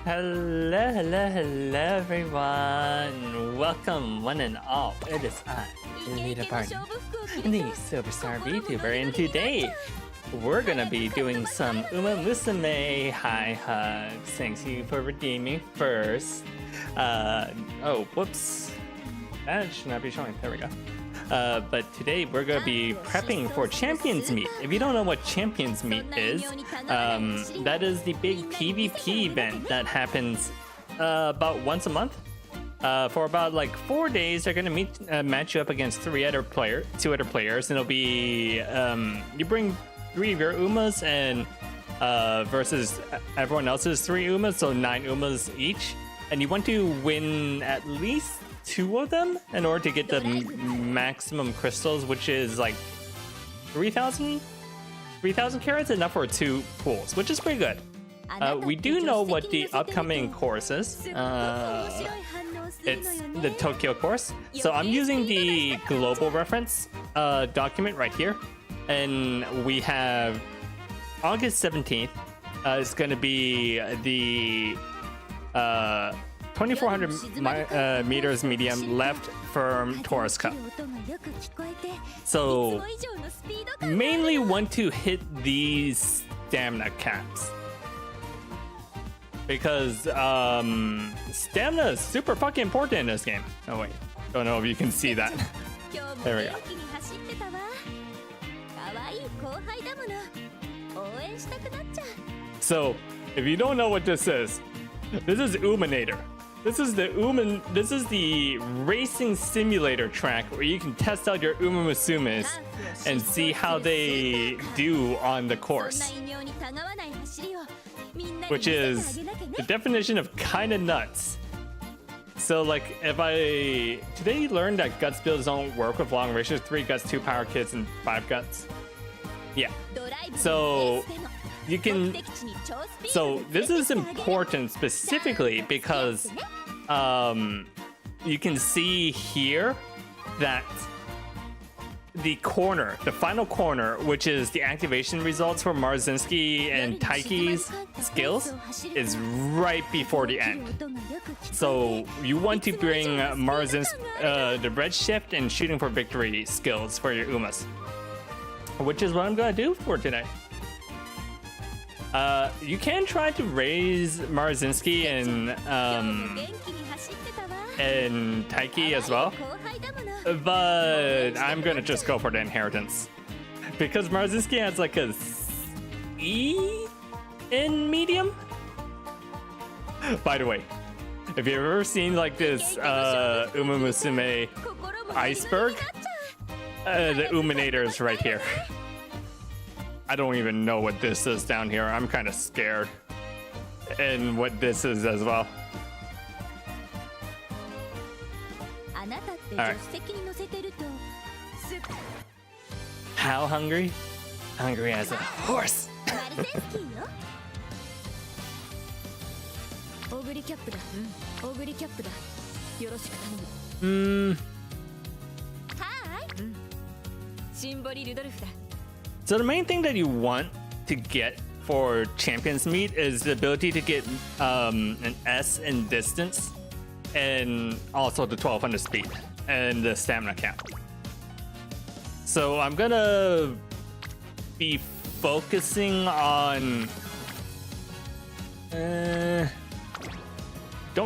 Hello, everyone. Welcome, one and all. It is I, Leader Barton, the Superstar VTuber, and today we're gonna be doing some Umamusume high hugs. Thank you for redeeming first. Oh, whoops. That should not be showing. There we go. But today we're going to be prepping for Champions Meet. If you don't know what Champions Meet is, that is the big PvP event that happens about once a month. For about like 4 days, they're going to match you up against two other players, and it'll be you bring 3 of your Umas and versus everyone else's 3 Umas, so 9 Umas each, and you want to win at least 2 of them in order to get the maximum crystals, which is like 3,000 carats, enough for 2 pools, which is pretty good. We do know what the upcoming course is. It's the Tokyo course, so I'm using the global reference document right here, and we have August 17th. It's going to be the 2,400 meters medium left firm Taurus Cup. So mainly want to hit these stamina caps because stamina is super fucking important in this game. Oh wait, don't know if you can see that. There we go. So if you don't know what this is Uminator. This is the racing simulator track where you can test out your Umamusumes and see how they do on the course. Which is the definition of kinda nuts. So like today you learned that guts builds don't work with long ratios, 3 guts, 2 power kits, and 5 guts. Yeah. So this is important specifically because you can see here that the final corner, which is the activation results for Marzinski and Taiki's skills, is right before the end. So you want to bring Marzinski, the red shift and shooting for victory skills for your Umas, which is what I'm gonna do for today. You can try to raise Marzinski and Taiki as well, but I'm gonna just go for the inheritance because Marzinski has like a E in medium. By the way, if you've ever seen like this Umamusume iceberg, the Uminator is right here. I don't even know what this is down here. I'm kind of scared. And what this is as well. Alright. How hungry? Hungry as a horse. So the main thing that you want to get for Champions Meet is the ability to get an S in distance and also the 1200 speed and the stamina cap. So I'm gonna be focusing on don't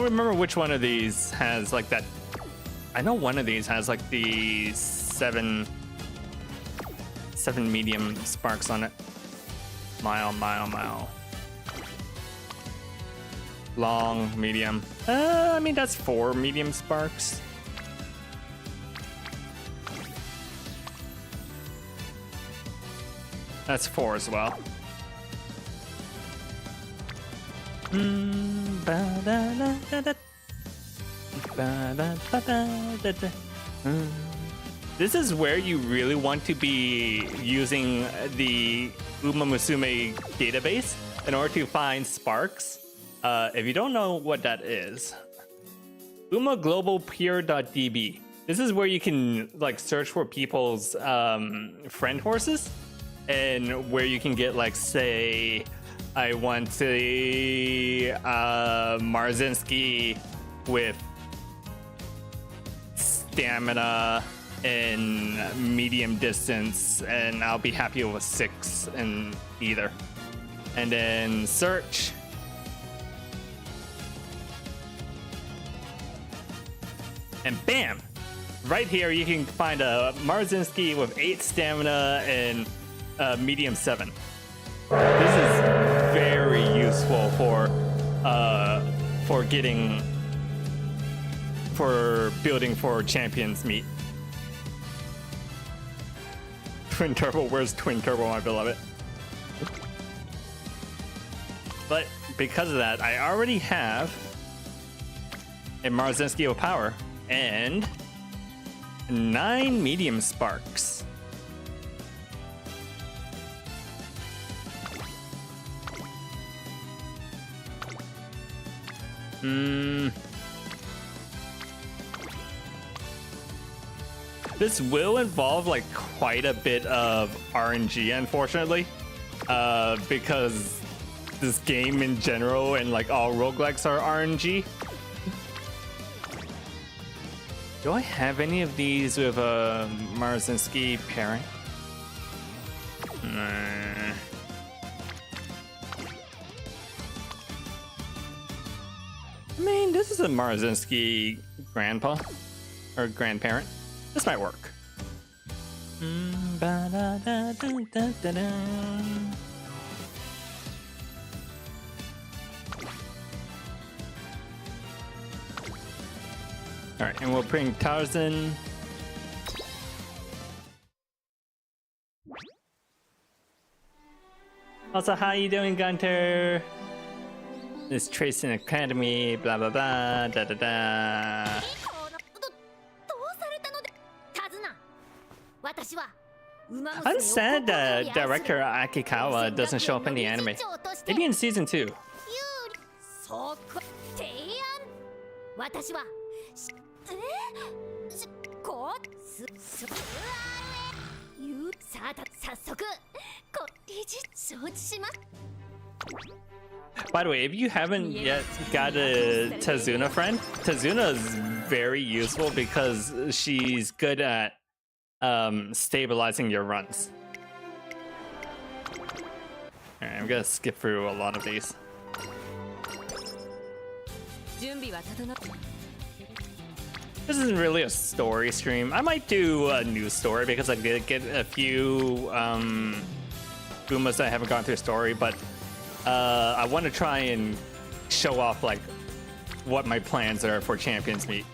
remember which one of these has like that. I know one of these has like the 7 medium sparks on it. Mile. Long, medium. I mean, that's 4 medium sparks. That's 4 as well. This is where you really want to be using the Umamusume database in order to find sparks. If you don't know what that is, umaglobalpeer.db. This is where you can like search for people's friend horses, and where you can get like, say, I want to Marzinski with stamina and medium distance, and I'll be happy with 6 in either. And then search. And bam! Right here you can find a Marzinski with 8 stamina and medium 7. This is very useful for building for champions meet. Twin turbo, where's twin turbo, my beloved? But because of that, I already have a Marzinski with power and 9 medium sparks. This will involve like quite a bit of RNG, unfortunately, because this game in general and like all roguelikes are RNG. Do I have any of these with a Marzinski pairing? Nah. I mean, this is a Marzinski grandpa or grandparent. This might work. All right, and we'll bring Tarzan. Also, how you doing, Gunter? This Tracing Academy, blah blah blah, da da da. I'm sad that director Akikawa doesn't show up in the anime. Maybe in season 2. By the way, if you haven't yet got a Tazuna friend, Tazuna is very useful because she's good at stabilizing your runs. Alright, I'm gonna skip through a lot of these. This isn't really a story stream. I might do a news story because I did get a few Umas that I haven't gone through a story, but I want to try and show off like what my plans are for Champions Meet.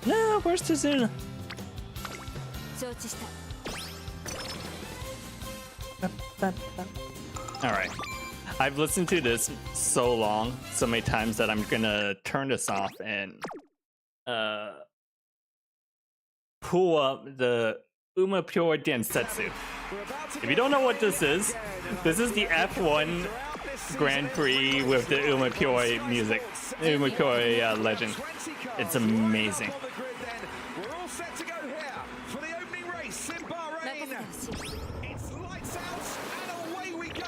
No, where's Tazuna? Alright. I've listened to this so many times that I'm gonna turn this off and pull up the Umamusume Densetsu. If you don't know what this is the F1 Grand Prix with the Umamusume music, Umamusume legend. It's amazing. We're all set to go here for the opening race in Bahrain. It's lights out and away we go.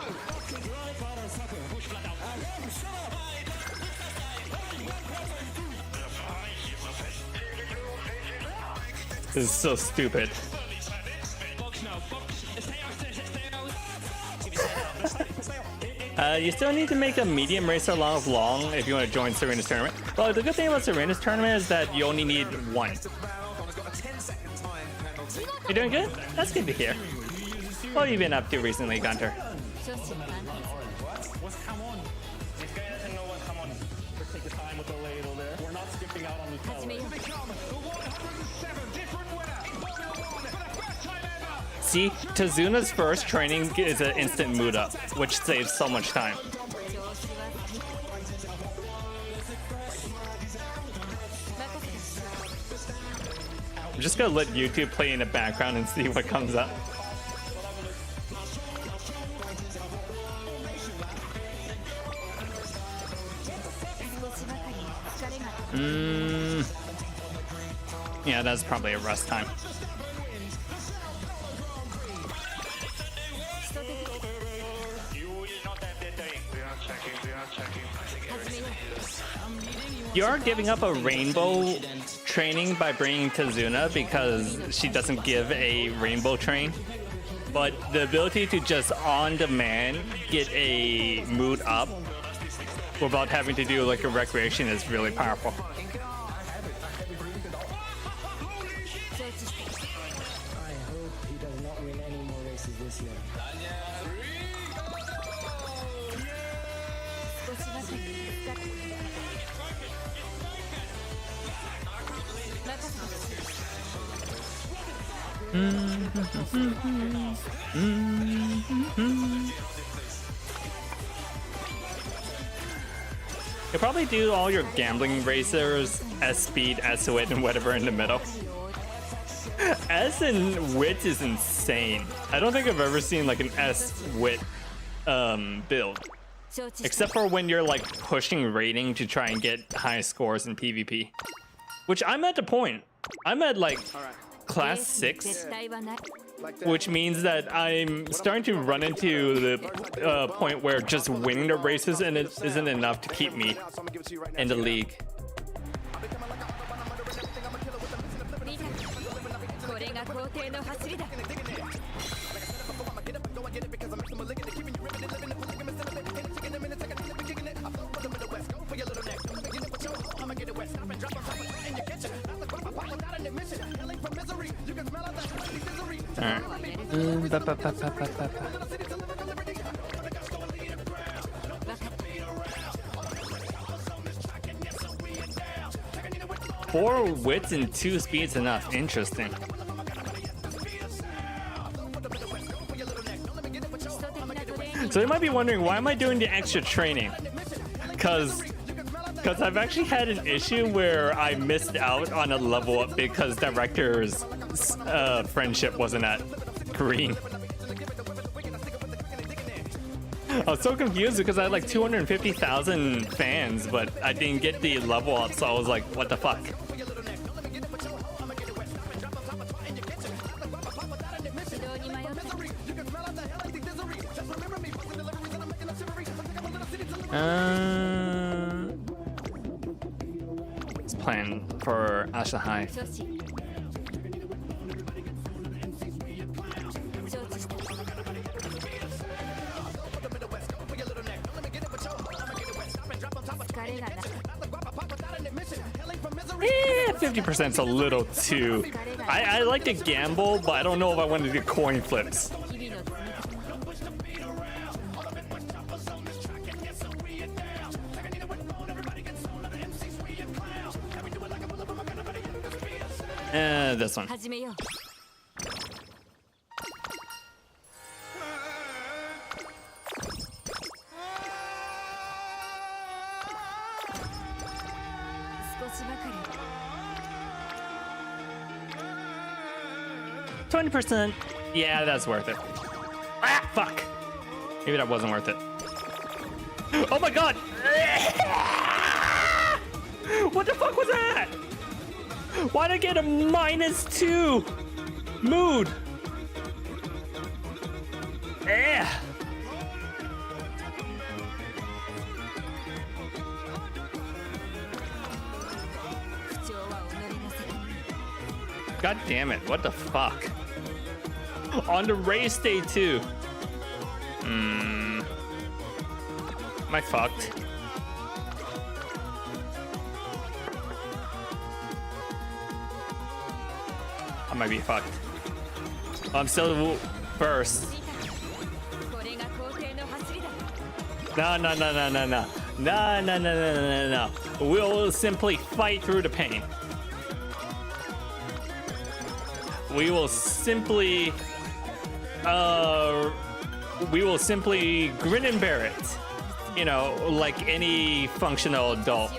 This is so stupid. You still need to make a medium racer along with long if you want to join Serena's tournament. Well, the good thing about Serena's tournament is that you only need 1. You doing good? That's good to hear. What have you been up to recently, Gunter? See, Tazuna's first training is an instant mood up, which saves so much time. I'm just gonna let YouTube play in the background and see what comes up. Yeah, that's probably a rest time. You're giving up a rainbow training by bringing Tazuna because she doesn't give a rainbow train. But the ability to just on demand get a mood up without having to do like a recreation is really powerful. I hope he does not win any more races this year. You probably do all your gambling racers S speed, S wit, and whatever in the middle. S and wit is insane. I don't think I've ever seen like an S wit build. Except for when you're like pushing rating to try and get high scores in PvP. Which I'm at the point. I'm at like class 6. Which means that I'm starting to run into the point where just winning the races and it isn't enough to keep me in the league. Alright. 4 wits and 2 speeds enough. Interesting. So you might be wondering, why am I doing the extra training? Because I've actually had an issue where I missed out on a level up because Director's friendship wasn't at green. I was so confused because I had like 250,000 fans, but I didn't get the level up, so I was like, what the fuck? Let's plan for Asahai. Yeah, 50%'s a little too. I like to gamble, but I don't know if I want to do coin flips. This one. %. Yeah, that's worth it. Ah, fuck. Maybe that wasn't worth it. Oh my god! What the fuck was that? Why'd I get a -2 mood? Eh. God damn it, what the fuck? On the race day too. Am I fucked? I might be fucked. I'm still first. No. No. We'll simply fight through the pain. We will simply grin and bear it. You know, like any functional adult.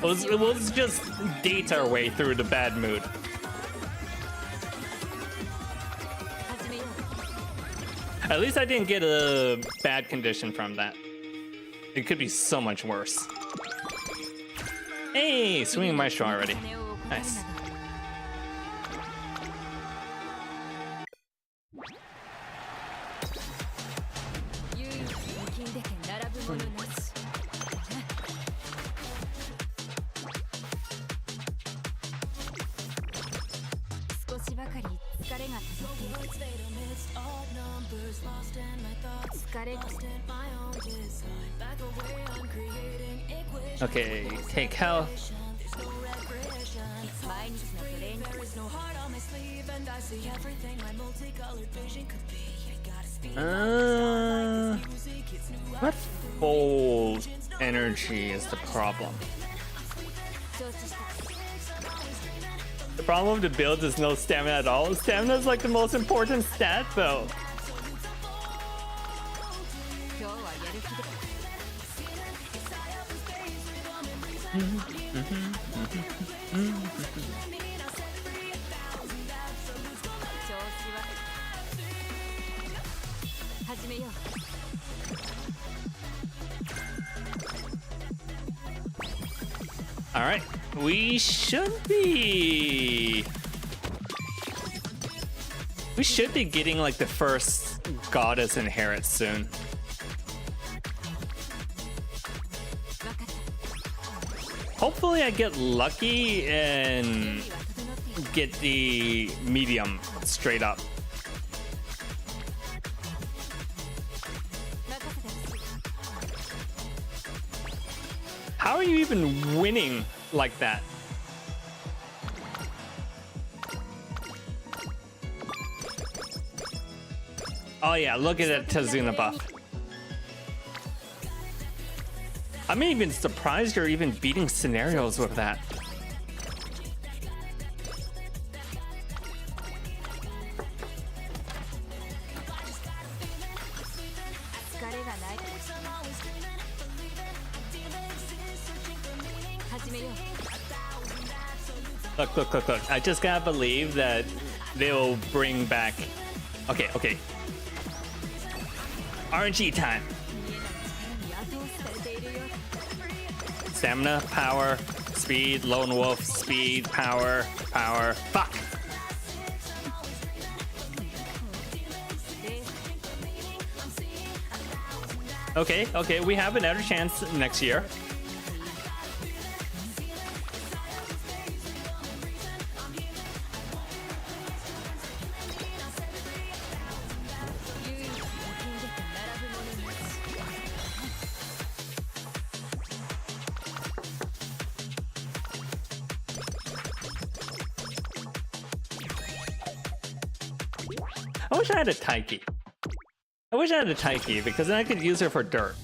We'll just date our way through the bad mood. At least I didn't get a bad condition from that. It could be so much worse. Hey, swinging maestro already. Nice. Okay, take health. What full energy is the problem? The problem with the build is no stamina at all. Stamina is like the most important stat though. All right, we should be getting like the first goddess inherit soon. Hopefully I get lucky and get the medium straight up. How are you even winning like that? Oh yeah, look at that Tazuna buff. I'm even surprised you're even beating scenarios with that. Look. I just gotta believe that they'll bring back... Okay. RNG time. Stamina, power, speed, lone wolf, speed, power. Fuck! Okay, we have another chance next year. I wish I had a Taiki. Because then I could use her for dirt.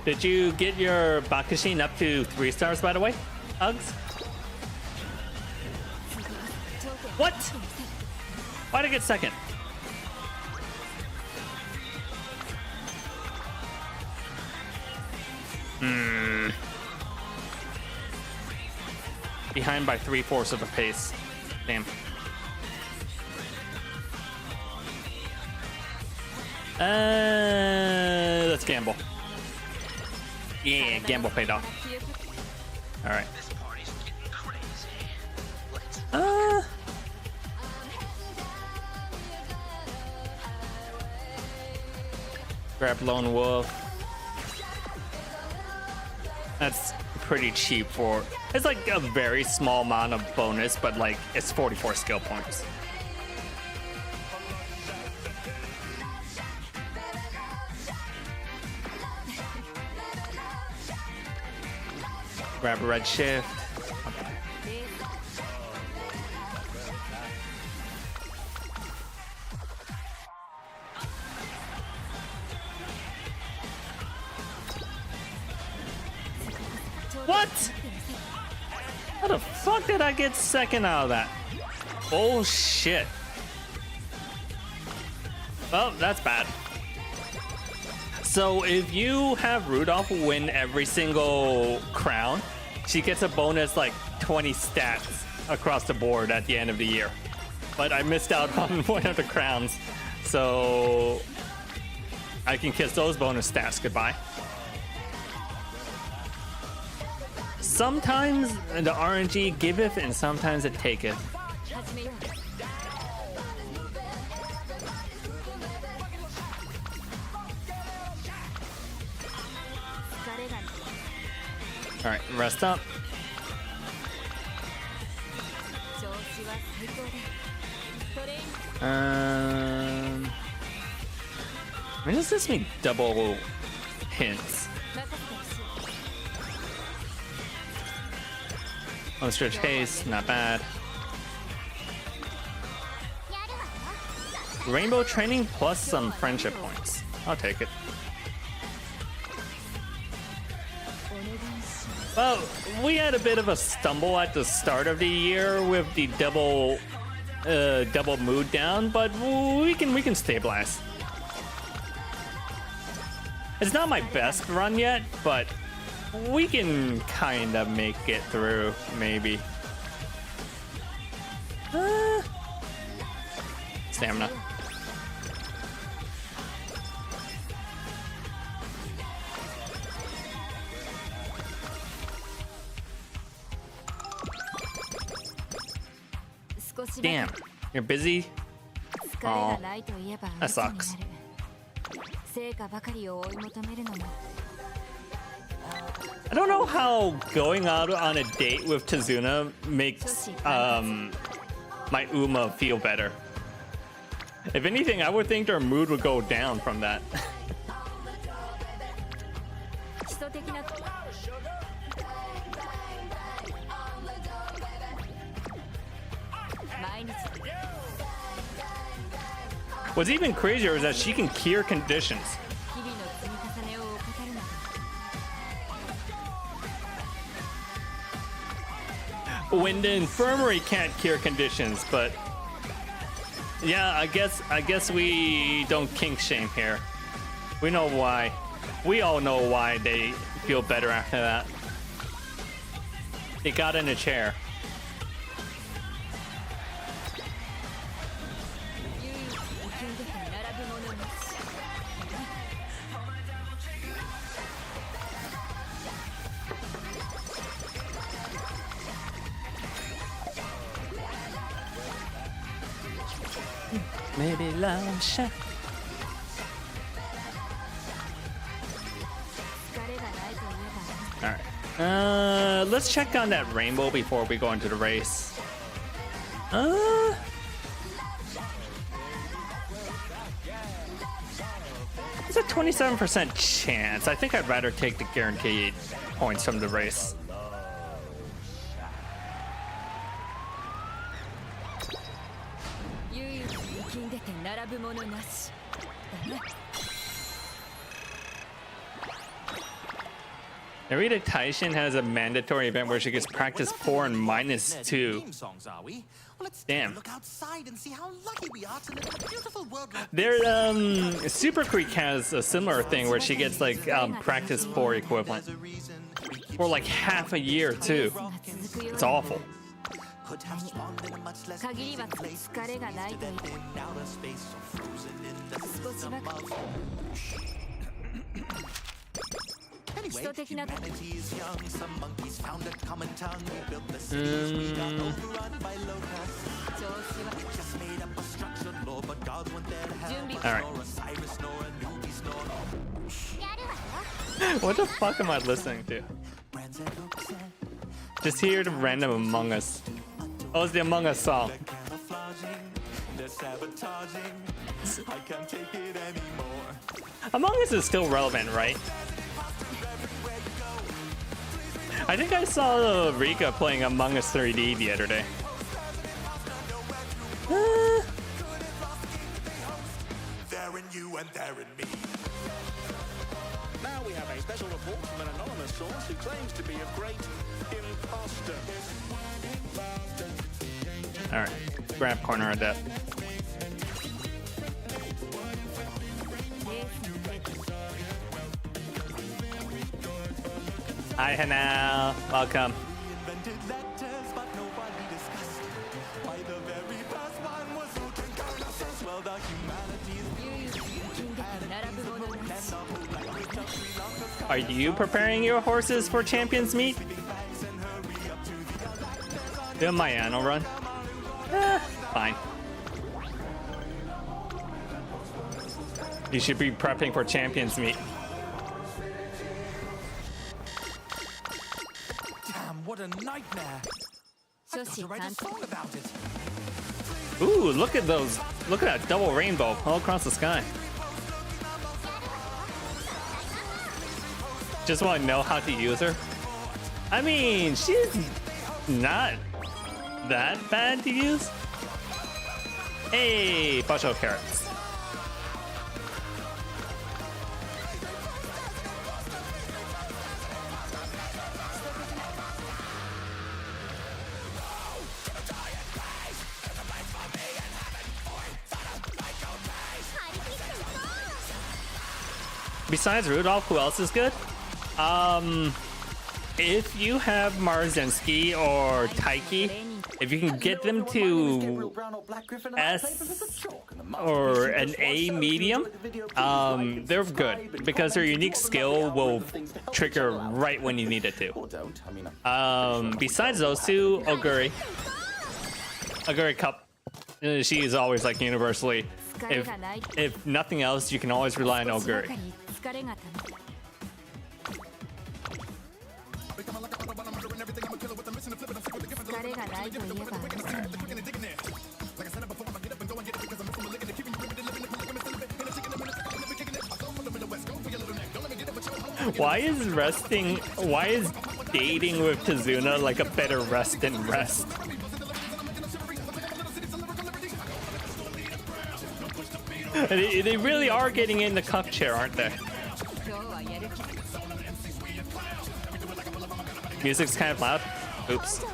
Did you get your Bakushin up to 3 stars, by the way, Uggs? What? Why'd I get second? Behind by 3/4 of a pace. Damn. Let's gamble. Yeah, gamble paid off. All right. Grab lone wolf. That's pretty cheap for. It's like a very small amount of bonus, but like it's 44 skill points. Grab a red shift. What? How the fuck did I get second out of that? Oh shit. Well, that's bad. So if you have Rudolph win every single crown, she gets a bonus like 20 stats across the board at the end of the year. But I missed out on one of the crowns, so I can kiss those bonus stats goodbye. Sometimes the RNG giveth and sometimes it taketh. Alright, rest up. Why does this mean double hints? Oh, stretch haste, not bad. Rainbow training plus some friendship points. I'll take it. Well, we had a bit of a stumble at the start of the year with the double mood down, but we can stabilize. It's not my best run yet, but we can kind of make it through, maybe. Stamina. Damn, you're busy? Oh, that sucks. I don't know how going out on a date with Tazuna makes my Uma feel better. If anything, I would think their mood would go down from that. What's even crazier is that she can cure conditions. When the infirmary can't cure conditions, but yeah, I guess we don't kink shame here. We know why. We all know why they feel better after that. They got in a chair. Maybe love shot. Alright. Let's check on that rainbow before we go into the race. It's a 27% chance. I think I'd rather take the guaranteed points from the race. Narita Taishin has a mandatory event where she gets practice 4 and -2. Damn. Their Super Creek has a similar thing where she gets like practice 4 equivalent for like half a year too. It's awful. Alright. What the fuck am I listening to? Just hear the random Among Us. Oh, it's the Among Us song. Among Us is still relevant, right? I think I saw Rika playing Among Us 3D the other day. Now we have a special report from an anonymous source who claims to be a great imposter. Alright, grab corner of that. Hi, Hanao. Welcome. Are you preparing your horses for champions meet? Do my annual run? Fine. You should be prepping for champions meet. Damn, what a nightmare. I got to write a song about it. Ooh, look at those. Look at that double rainbow all across the sky. Just want to know how to use her. I mean, she's not that bad to use. Hey, bunch of carrots. Besides Rudolph, who else is good? If you have Marzensky or Taiki, if you can get them to S or an A medium, they're good because their unique skill will trigger right when you need it to. Besides those two, Oguri Cup, she is always like universally. If nothing else, you can always rely on Oguri. Why is dating with Tazuna like a better rest than rest? They really are getting in the cup chair, aren't they? Music's kind of loud. Oops.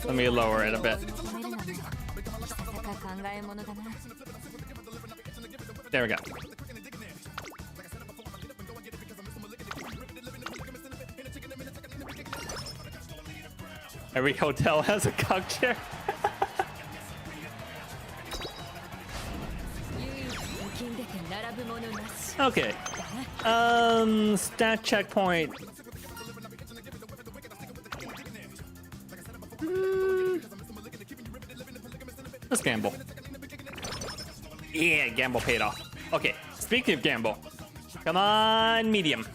Let me lower it a bit. There we go. Every hotel has a cup chair. Okay. Stat checkpoint. Let's gamble. Yeah, gamble paid off. Okay, speaking of gamble. Come on, medium.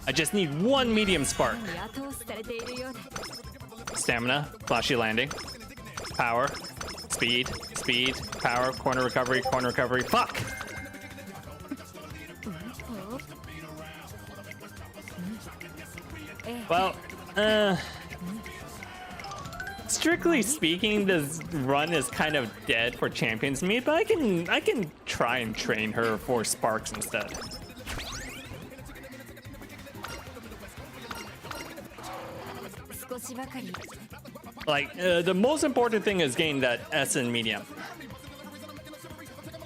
I just need one medium spark. Stamina, flashy landing, power, speed, power, corner recovery, fuck! Well, strictly speaking, this run is kind of dead for Champions Meet, but I can try and train her for sparks instead. Like, the most important thing is getting that S in medium.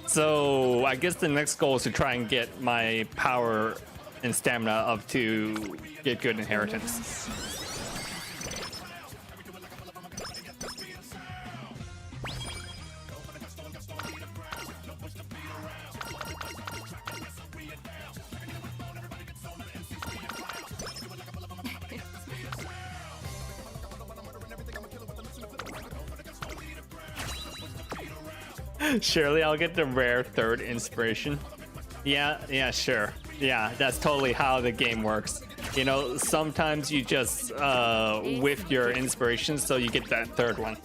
So I guess the next goal is to try and get my power and stamina up to get good inheritance. Surely I'll get the rare third inspiration. Yeah, sure. Yeah, that's totally how the game works. You know, sometimes you just whiff your inspiration, so you get that third one.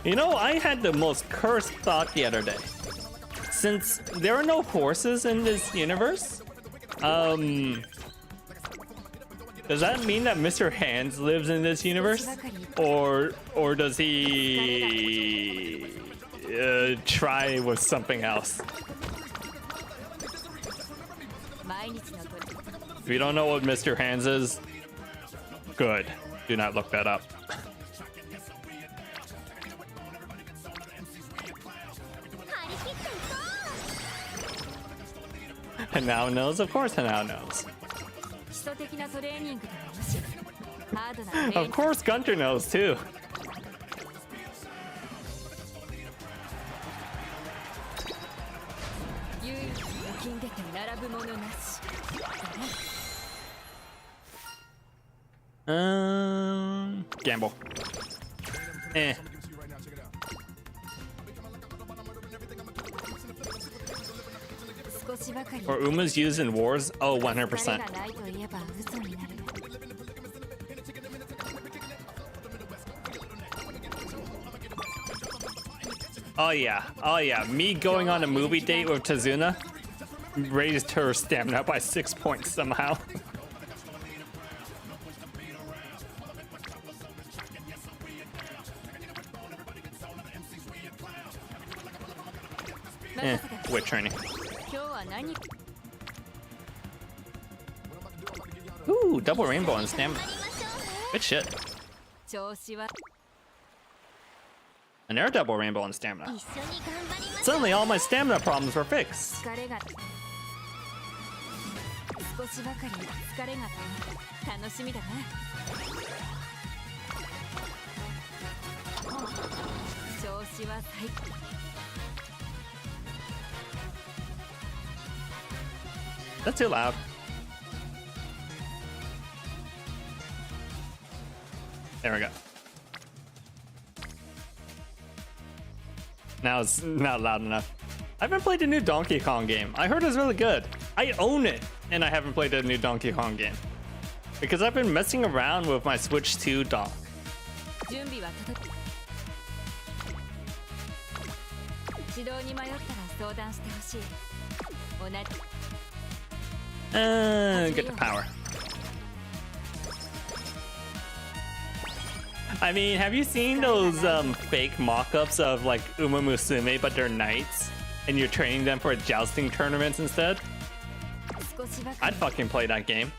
You know, I had the most cursed thought the other day. Since there are no horses in this universe, does that mean that Mr. Hands lives in this universe? Or does he try with something else. If you don't know what Mr. Hands is, good. Do not look that up. Hanao knows? Of course Hanao knows. Of course Gunter knows too. Gamble. Eh. Or Uma's used in wars? Oh, 100%. Oh yeah, oh yeah. Me going on a movie date with Tazuna raised her stamina by 6 points somehow. Wit training. Ooh, double rainbow and stamina. Good shit. Another double rainbow and stamina. Suddenly all my stamina problems were fixed. That's too loud. There we go. Now it's not loud enough. I haven't played the new Donkey Kong game. I heard it's really good. I own it, and I haven't played the new Donkey Kong game. Because I've been messing around with my Switch 2 dock. Get the power. I mean, have you seen those fake mock-ups of like Umamusume, but they're knights, and you're training them for jousting tournaments instead? I'd fucking play that game.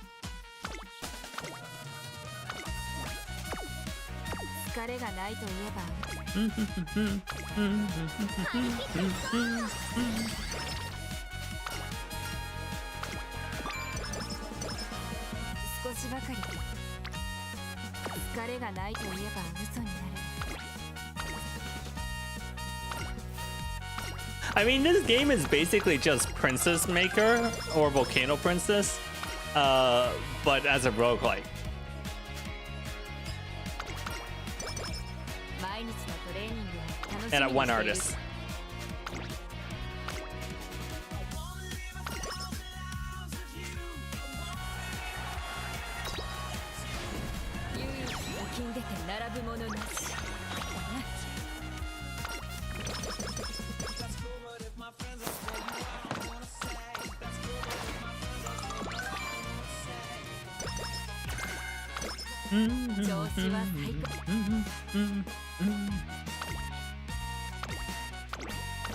I mean, this game is basically just Princess Maker or Volcano Princess, but as a roguelike. And at one artist.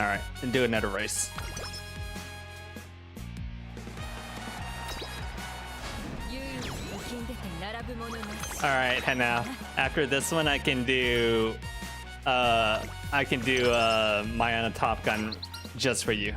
Alright, and do another race. Alright, and now after this one I can do Mayana Top Gun just for you.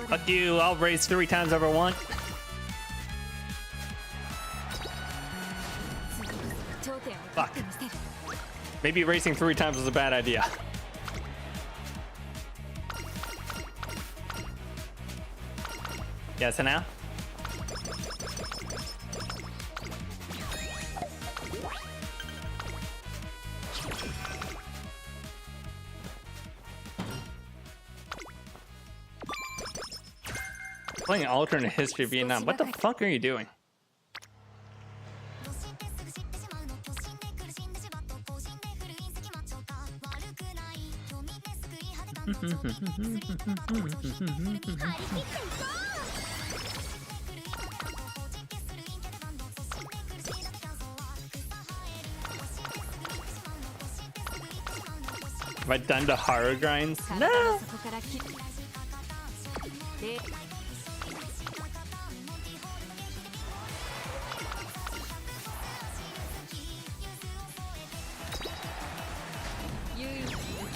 Fuck you, I'll race 3 times over one. Fuck. Maybe racing 3 times was a bad idea. Yes, and now? Playing alternate history of Vietnam. What the fuck are you doing? Have I done the horror grinds? No!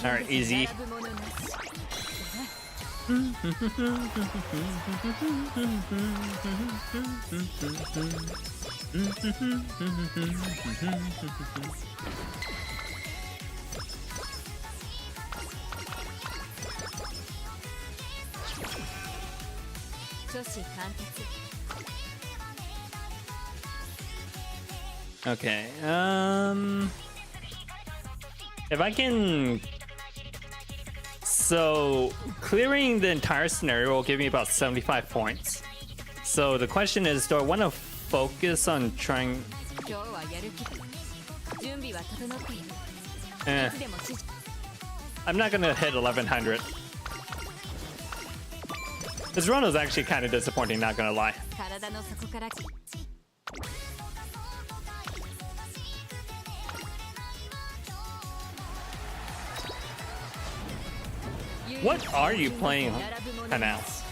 Alright, easy. Okay, if I can... So, clearing the entire scenario will give me about 75 points. So the question is, do I want to focus on trying... I'm not gonna hit 1100. This run was actually kind of disappointing, not gonna lie. What are you playing, Hanao?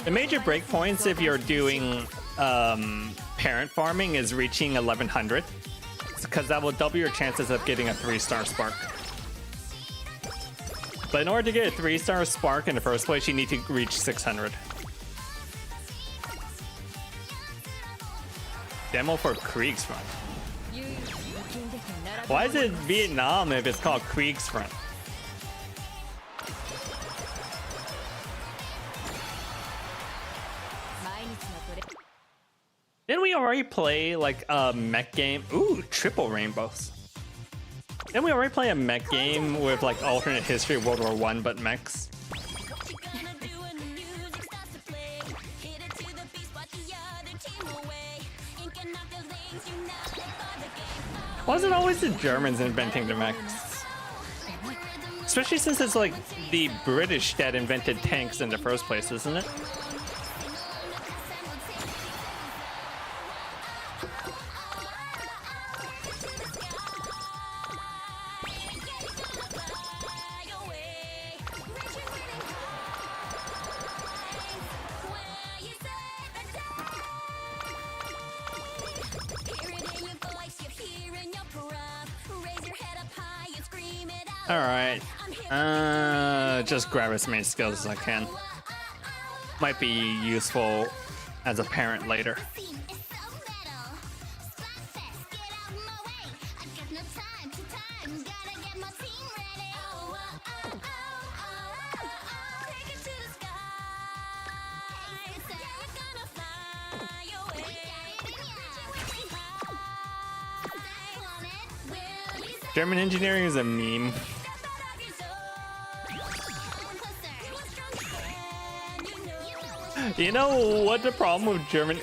The major breakpoints if you're doing parent farming is reaching 1100, because that will double your chances of getting a 3-star spark. But in order to get a 3-star spark in the first place, you need to reach 600. Demo for Kriegsfront. Why is it Vietnam if it's called Kriegsfront? Didn't we already play like a mech game? Ooh, triple rainbows. Didn't we already play a mech game with like alternate history of World War I but mechs? Why is it always the Germans inventing the mechs? Especially since it's like the British that invented tanks in the first place, isn't it? Alright, just grab as many skills as I can. Might be useful as a parent later. German engineering is a meme. You know what the problem with German?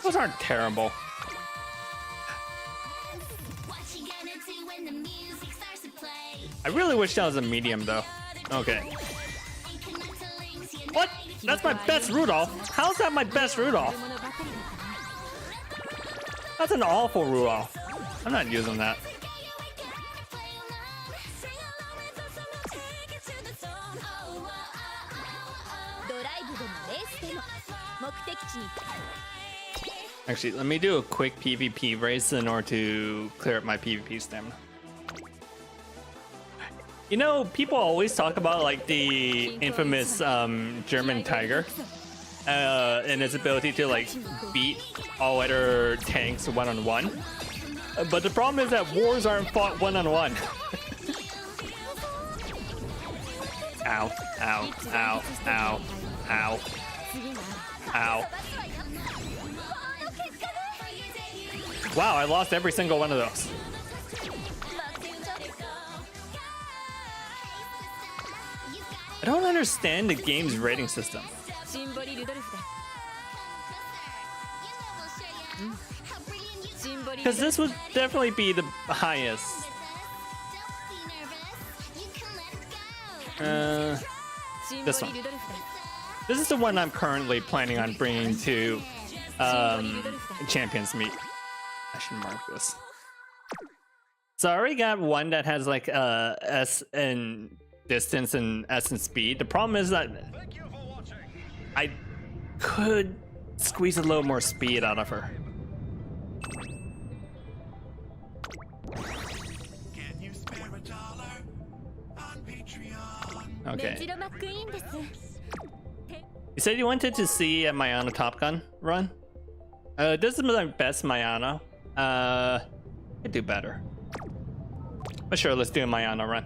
Those aren't terrible. I really wish that was a medium though. Okay. What? That's my best Rudolph. How's that my best Rudolph? That's an awful Rudolph. I'm not using that. Actually, let me do a quick PvP race in order to clear up my PvP stamina. You know, people always talk about like the infamous German Tiger and its ability to like beat all other tanks one-on-one. But the problem is that wars aren't fought one-on-one. Ow, ow, ow, ow, ow, ow. Wow, I lost every single one of those. I don't understand the game's rating system. Because this would definitely be the highest. This one. This is the one I'm currently planning on bringing to Champions Meet. I should mark this. So I already got one that has like S in distance and S in speed. The problem is that I could squeeze a little more speed out of her. Can you spare $1 on Patreon? Okay. You said you wanted to see a Mayana Top Gun run? This is my best Mayana. Could do better. But sure, let's do a Mayana run.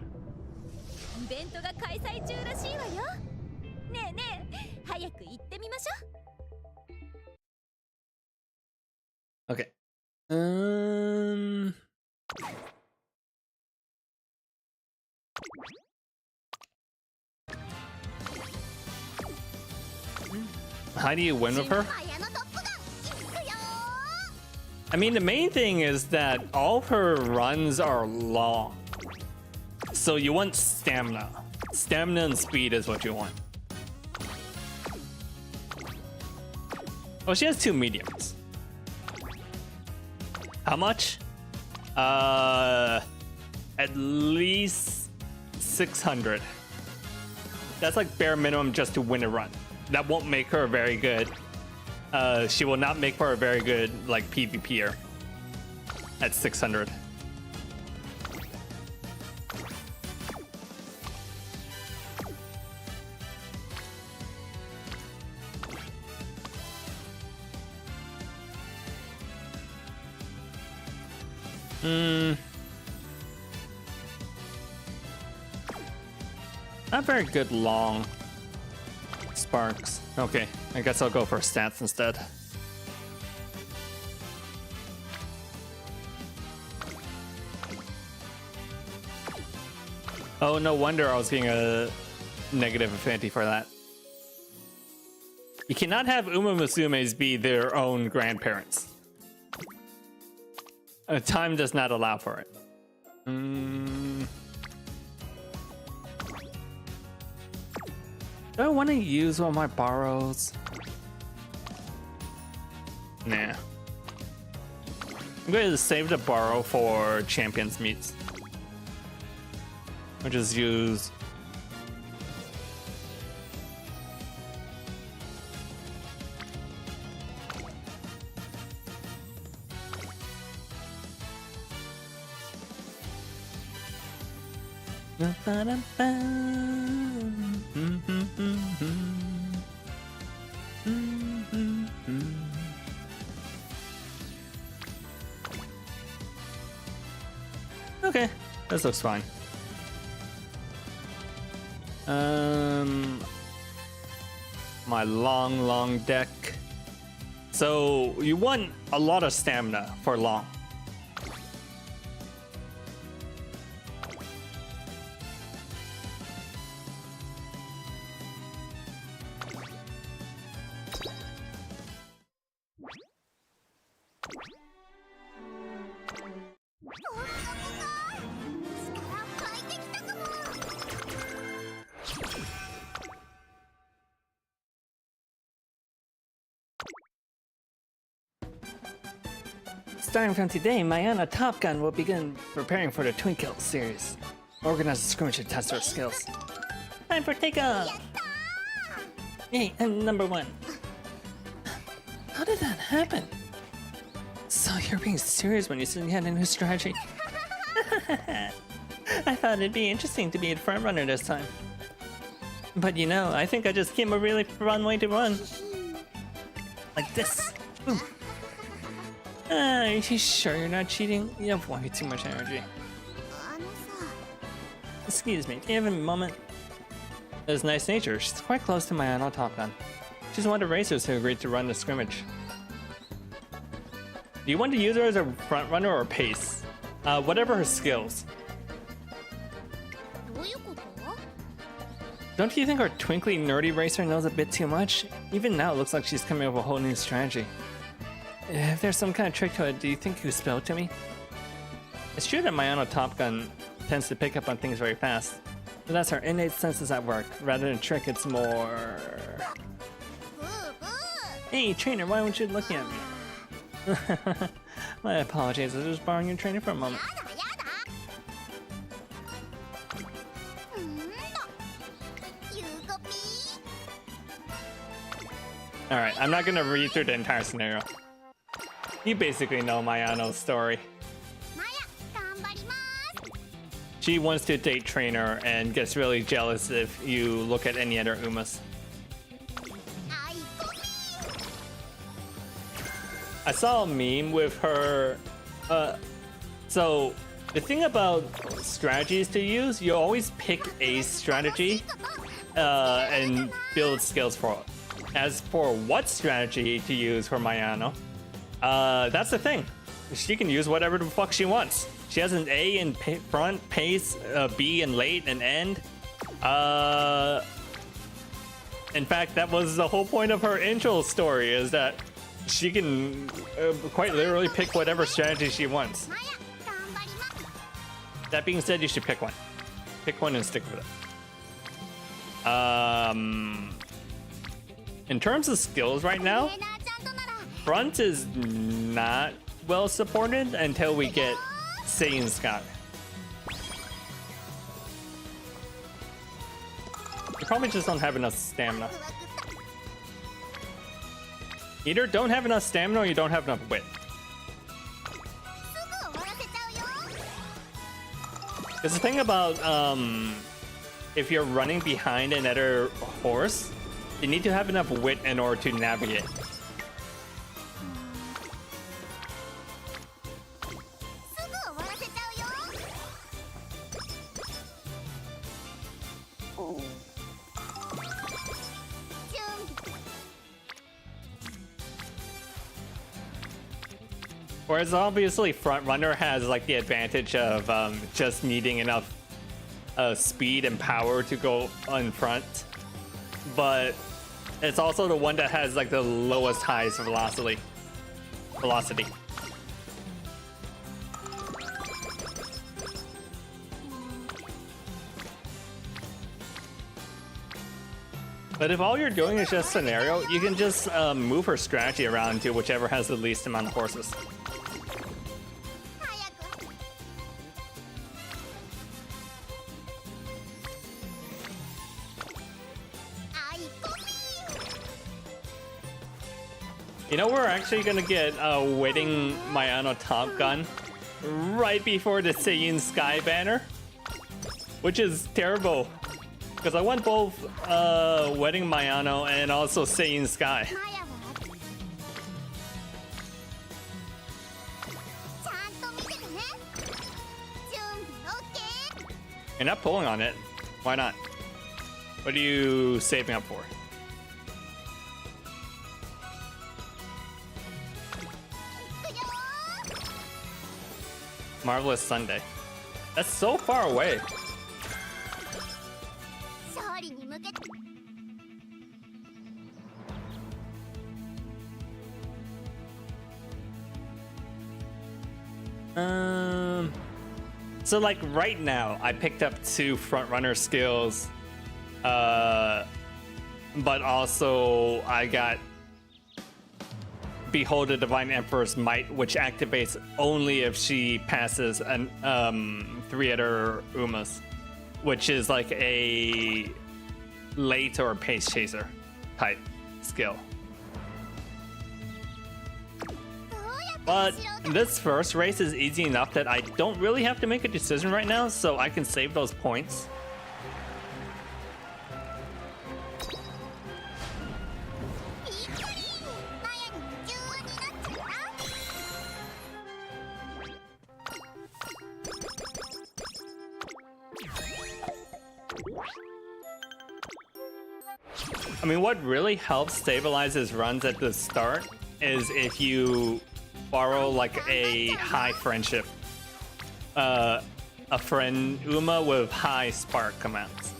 Okay. How do you win with her? I mean, the main thing is that all of her runs are long. So you want stamina. Stamina and speed is what you want. Oh, she has 2 mediums. How much? At least 600. That's like bare minimum just to win a run. That won't make her very good. She will not make for a very good like PvPer at 600. Not very good long sparks. Okay, I guess I'll go for stats instead. Oh, no wonder I was getting a negative affinity for that. You cannot have Umamusumes be their own grandparents. Time does not allow for it. Do I want to use one of my borrows? Nah. I'm going to save the borrow for Champions Meets. I'll just use... Okay, this looks fine. My long deck. So you want a lot of stamina for long. Starting from today, Mayana Top Gun will begin preparing for the Twinkle series. Organize a scrimmage to test her skills. Time for takeoff! Hey, I'm number 1. How did that happen? So you're being serious when you said you had a new strategy? I thought it'd be interesting to be a front runner this time. But you know, I think I just came a really fun way to run. Like this. Boom. Are you sure you're not cheating? You have way too much energy. Excuse me, do you have a moment? It's nice nature. She's quite close to Mayana Top Gun. She's one of the racers who agreed to run the scrimmage. Do you want to use her as a front runner or pace? Whatever her skills. Don't you think our twinkly nerdy racer knows a bit too much? Even now it looks like she's coming up with a whole new strategy. If there's some kind of trick to it, do you think you could spell it to me? It's true that Mayano Top Gun tends to pick up on things very fast, but that's her innate senses at work. Rather than trick, it's more... Hey, trainer, why weren't you looking at me? My apologies, I was just borrowing your trainer for a moment. Alright, I'm not gonna read through the entire scenario. You basically know Mayano's story. She wants to date Trainer and gets really jealous if you look at any other Umas. I saw a meme with her. So the thing about strategies to use, you always pick a strategy and build skills for it. As for what strategy to use for Mayano, that's the thing. She can use whatever the fuck she wants. She has an A in front, pace, B in late, and end. In fact, that was the whole point of her intro story, is that she can quite literally pick whatever strategy she wants. That being said, you should pick one. Pick one and stick with it. In terms of skills right now, front is not well supported until we get Saiyan Sky. You probably just don't have enough stamina. Either don't have enough stamina or you don't have enough wit. Because the thing about if you're running behind another horse, you need to have enough wit in order to navigate. Whereas obviously front runner has like the advantage of just needing enough speed and power to go in front, but it's also the one that has like the lowest highest velocity. But if all you're doing is just scenario, you can just move her strategy around to whichever has the least amount of horses. You know, we're actually gonna get a Wedding Mayano Top Gun right before the Saiyan Sky banner, which is terrible because I want both Wedding Mayano and also Saiyan Sky. You're not pulling on it. Why not? What are you saving up for? Marvelous Sunday. That's so far away. So like right now, I picked up 2 front runner skills, but also I got Behold the Divine Emperor's Might, which activates only if she passes an 3 other Umas, which is like a late or pace chaser type skill. But this first race is easy enough that I don't really have to make a decision right now, so I can save those points. I mean, what really helps stabilize his runs at the start is if you borrow like a high friendship, a friend Uma with high spark commands.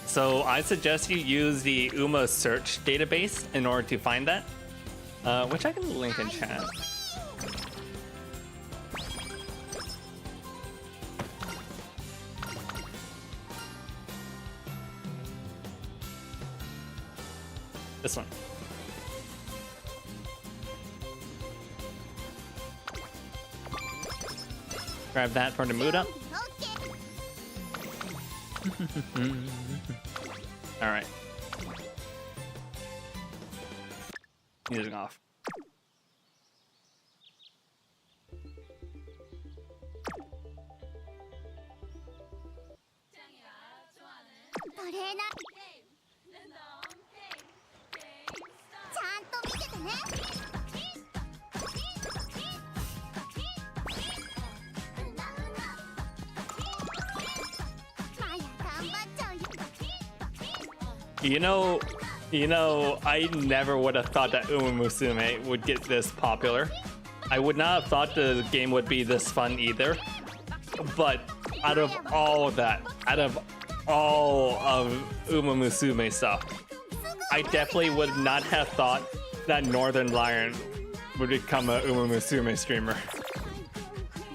So I suggest you use the Uma search database in order to find that, which I can link in chat. This one. Grab that for the mood up. All right. Music off. You know, I never would have thought that Umamusume would get this popular. I would not have thought the game would be this fun either. But out of all that, out of all of Umamusume stuff, I definitely would not have thought that Northern Lion would become a Umamusume streamer.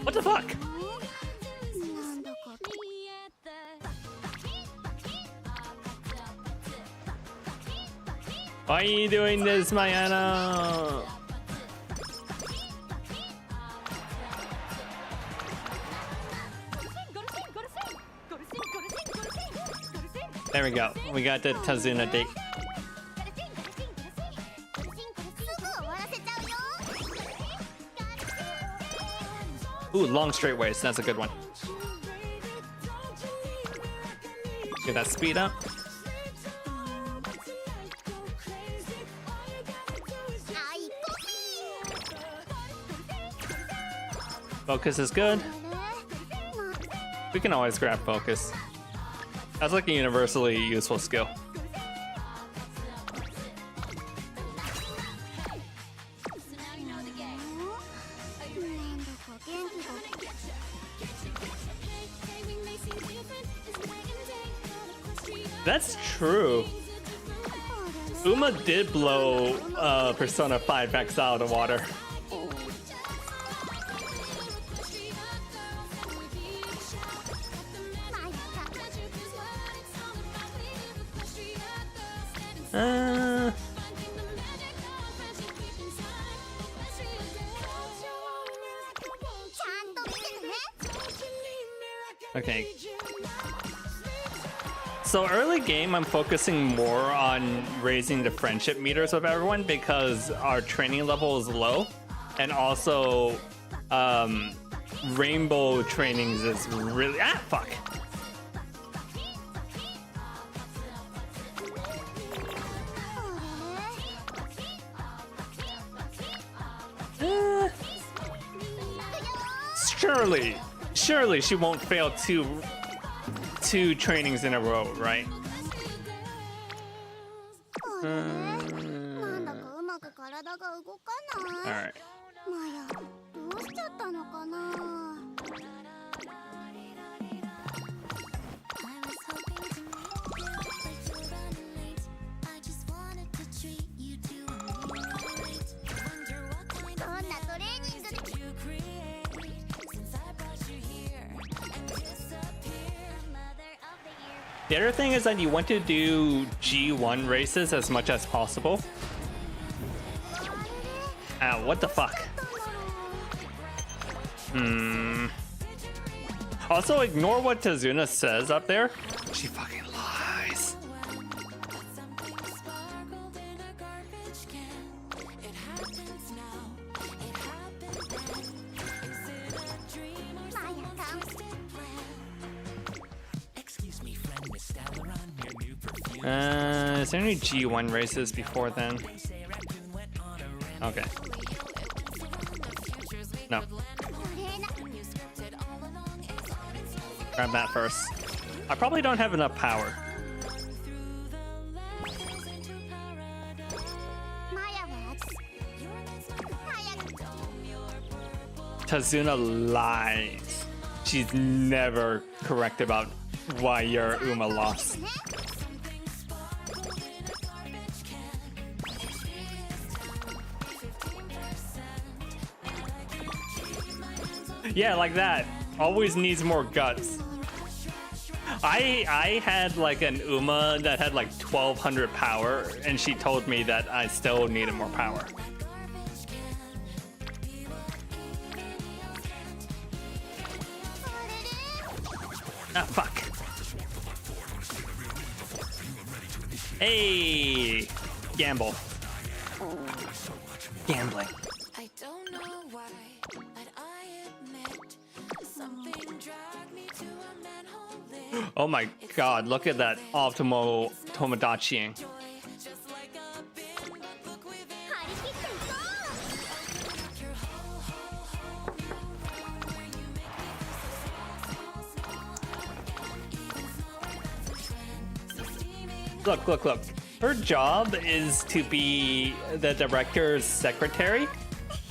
What the fuck? Why are you doing this, Mayana? There we go. We got the Tazuna date. Ooh, long straight waist. That's a good one. Get that speed up. Focus is good. We can always grab focus. That's like a universally useful skill. That's true. Uma did blow Persona 5X out of the water. Okay. So early game, I'm focusing more on raising the friendship meters of everyone because our training level is low, and also rainbow trainings is really fuck. Surely she won't fail two trainings in a row, right? Alright. The other thing is that you want to do G1 races as much as possible. Ow, what the fuck? Also, ignore what Tazuna says up there. She fucking lies. Is there any G1 races before then? Okay. No. Grab that first. I probably don't have enough power. Tazuna lies. She's never correct about why your Uma lost. Yeah, like that. Always needs more guts. I had like an Uma that had like 1200 power, and she told me that I still needed more power. Ah, fuck. Hey, gamble. Gambling. I don't know why, but I admit something dragged me to a manhole lid. Oh my god, look at that optimal Tomodachi. Just like a bin, but look within. Look, look, look. Her job is to be the director's secretary,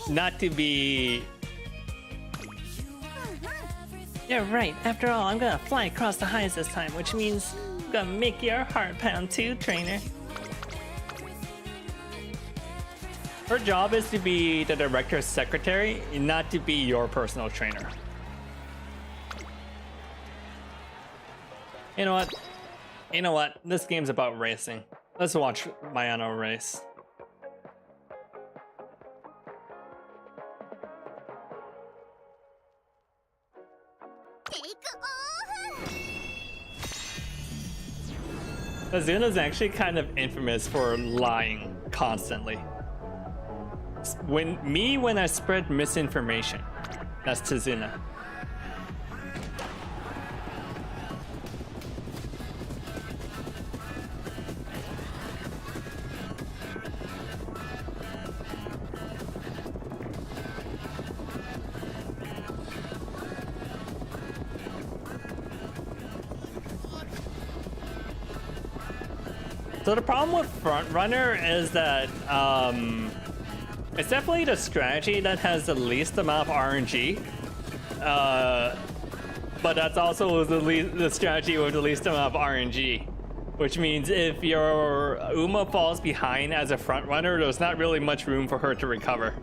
not to be... Yeah, right. After all, I'm gonna fly across the highs this time, which means I'm gonna make your heart pound too, trainer. Her job is to be the director's secretary, not to be your personal trainer. You know what? You know what? This game's about racing. Let's watch Mayano race. Azuna's actually kind of infamous for lying constantly. When I spread misinformation, that's Tazuna. So the problem with Front Runner is that it's definitely the strategy that has the least amount of RNG, but that's also the strategy with the least amount of RNG, which means if your Uma falls behind as a Front Runner, there's not really much room for her to recover.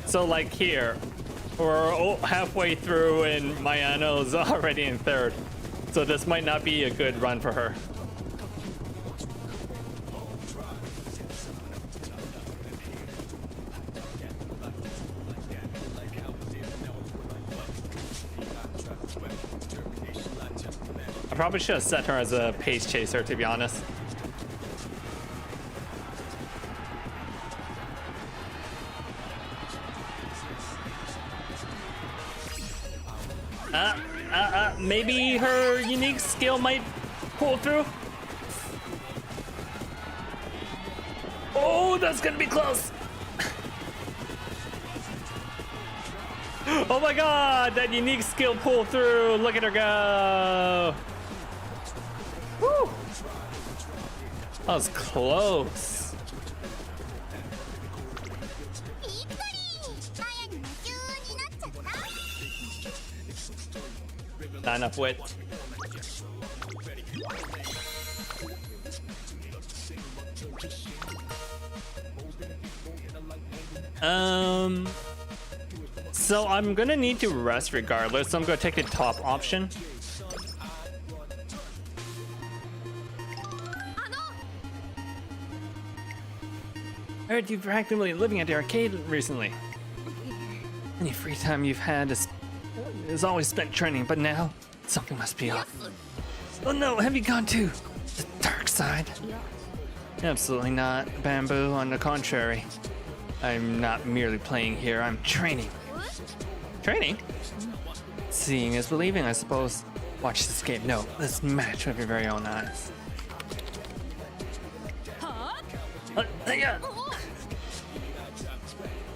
So like here, we're halfway through and Mayano's already in third. So this might not be a good run for her. I probably should have set her as a pace chaser, to be honest. Maybe her unique skill might pull through. Oh, that's gonna be close. Oh my god, that unique skill pulled through. Look at her go. Woo. That was close. Not enough wit. So I'm gonna need to rest regardless, so I'm gonna take the top option. I heard you've actively living at the arcade recently. Any free time you've had is always spent training, but now something must be off. Oh no, have you gone to the dark side? Absolutely not, Bamboo. On the contrary, I'm not merely playing here, I'm training. Training? Seeing is believing, I suppose. Watch this game. No, this match with your very own eyes. Yeah.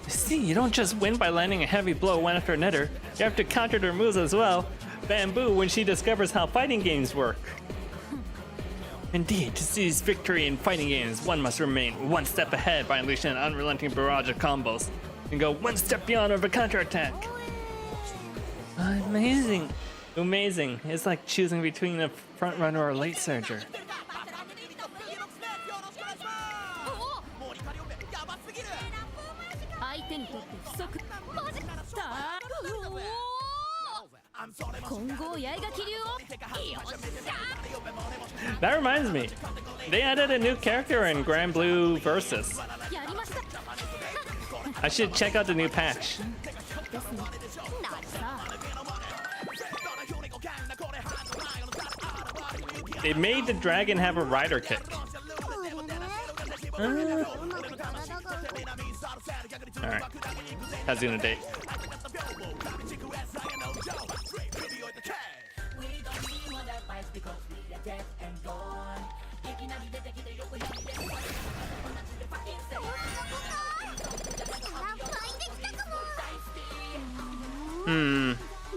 See, you don't just win by landing a heavy blow one after another. You have to counter their moves as well. Bamboo when she discovers how fighting games work. Indeed, to seize victory in fighting games, one must remain one step ahead by unleashing an unrelenting barrage of combos and go one step beyond of a counterattack. Amazing. Amazing. It's like choosing between a front runner or a late surger. That reminds me, they added a new character in Grand Blue Versus. I should check out the new patch. They made the dragon have a rider kick. Alright. Kazuna date.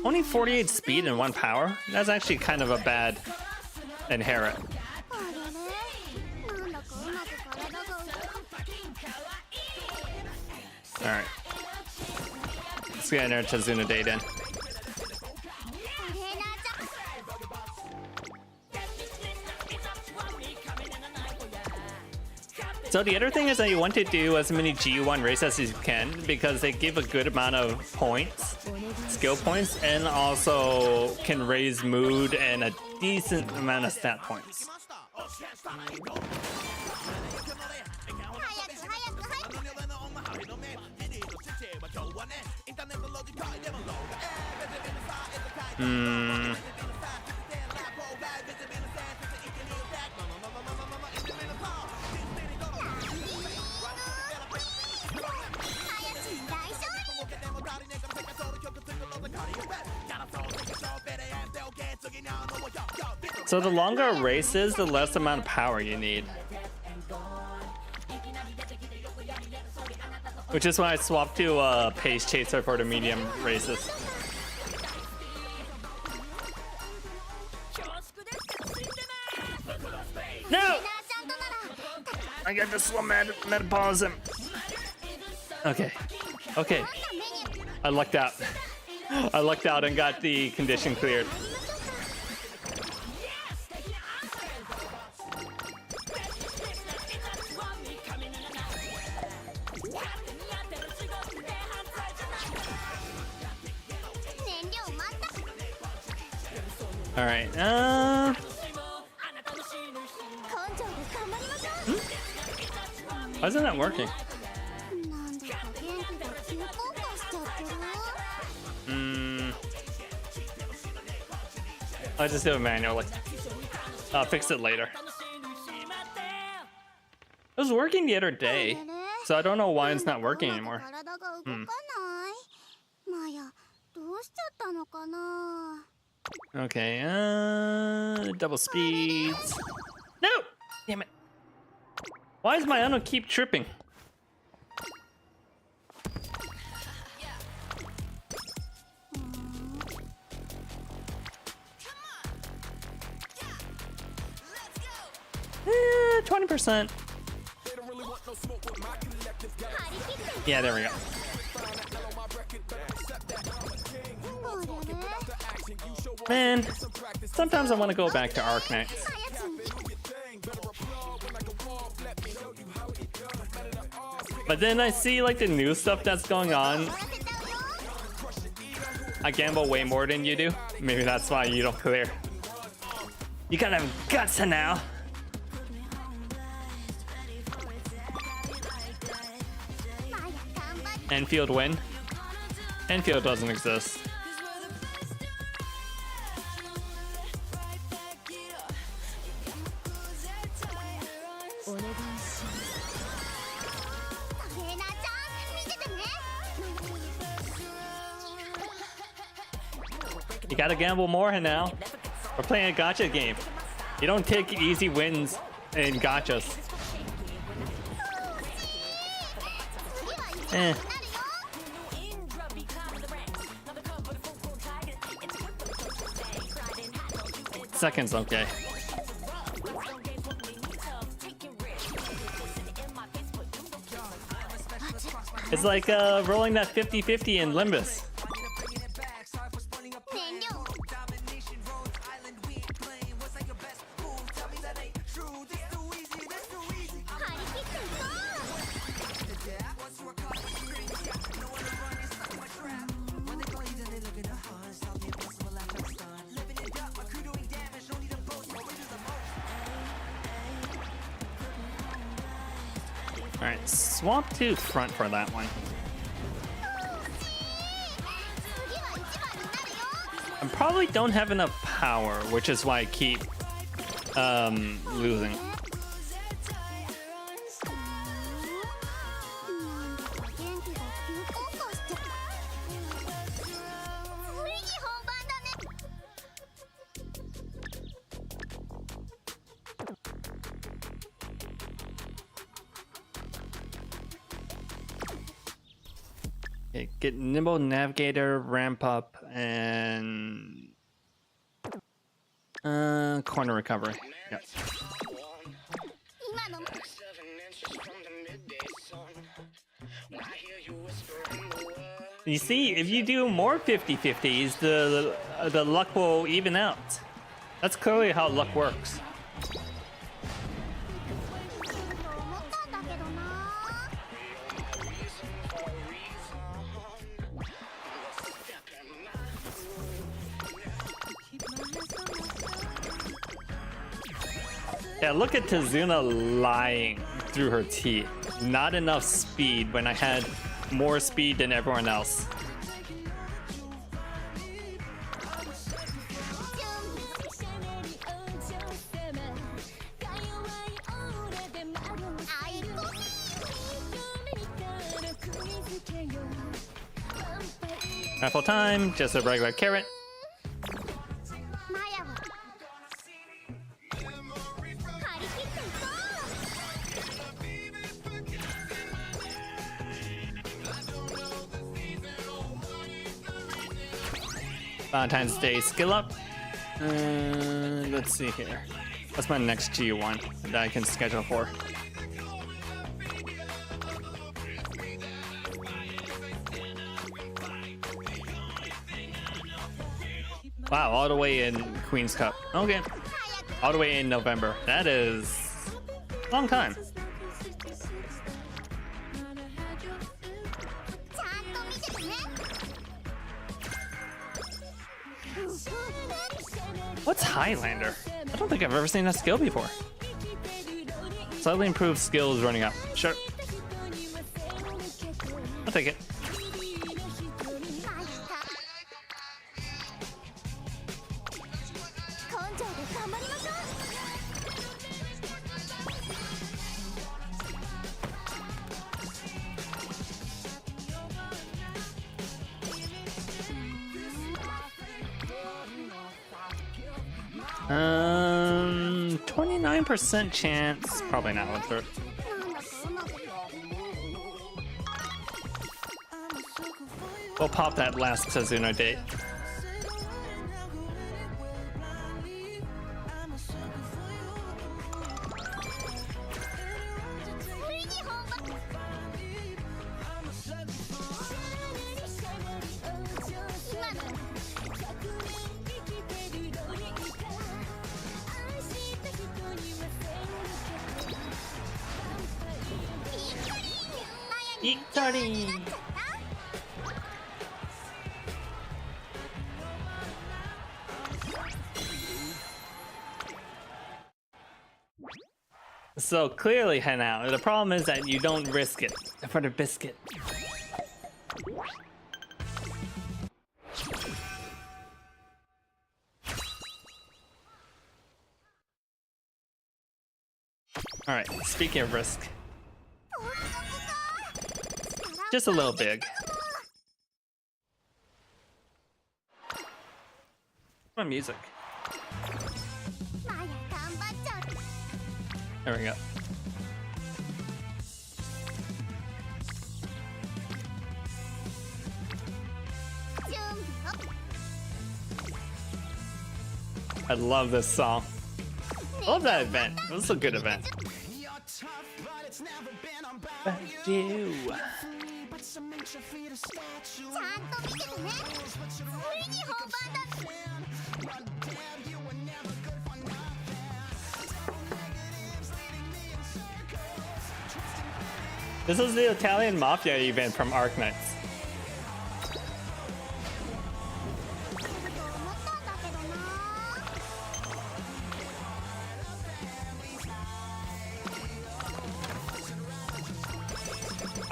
Only 48 speed and 1 power? That's actually kind of a bad inherit. Alright. Let's get our Kazuna date in. So the other thing is that you want to do as many G1 races as you can because they give a good amount of points, skill points, and also can raise mood and a decent amount of stat points. So the longer a race is, the less amount of power you need. Which is why I swapped to Pace Chaser for the medium races. No! I got the slow metabolism. Okay. Okay. I lucked out. I lucked out and got the condition cleared. All right. Why isn't that working? I'll just do it manually. I'll fix it later. It was working the other day, so I don't know why it's not working anymore. Okay, double speeds. No! Damn it. Why does my Uno keep tripping? Eh, 20%. Yeah, there we go. Man, sometimes I want to go back to Arknight. But then I see like the new stuff that's going on. I gamble way more than you do. Maybe that's why you don't clear. You gotta have guts now. Enfield win. Enfield doesn't exist. You gotta gamble more now. We're playing a gacha game. You don't take easy wins in gachas. Eh. Seconds, okay. It's like rolling that 50-50 in Limbus. Alright, swap to front for that one. I probably don't have enough power, which is why I keep losing. Okay, get Nimble Navigator, ramp up, and corner recovery. Yep. You see, if you do more 50-50s, the luck will even out. That's clearly how luck works. Yeah, look at Tazuna lying through her teeth. Not enough speed when I had more speed than everyone else. Raffle time, just a regular carrot. Valentine's Day skill up. Let's see here. What's my next G1 that I can schedule for? Wow, all the way in Queen's Cup. Okay. All the way in November. That is a long time. What's Highlander? I don't think I've ever seen that skill before. Slightly improved skills running up. Sure. I'll take it. Um, 29% chance. Probably not with her. We'll pop that last Tazuna date. Victory! So clearly, Hanao, the problem is that you don't risk it for the biscuit. Alright, speaking of risk. Just a little big. My music. There we go. I love this song. I love that event. It was a good event. But you. This is the Italian Mafia event from Arknights.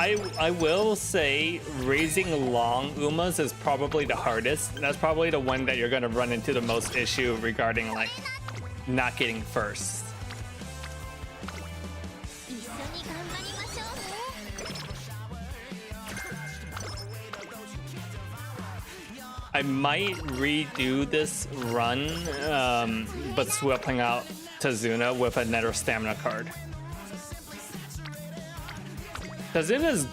I will say raising long Umas is probably the hardest. That's probably the one that you're gonna run into the most issue regarding like not getting first. I might redo this run, but swapping out Tazuna with another stamina card. Tazuna's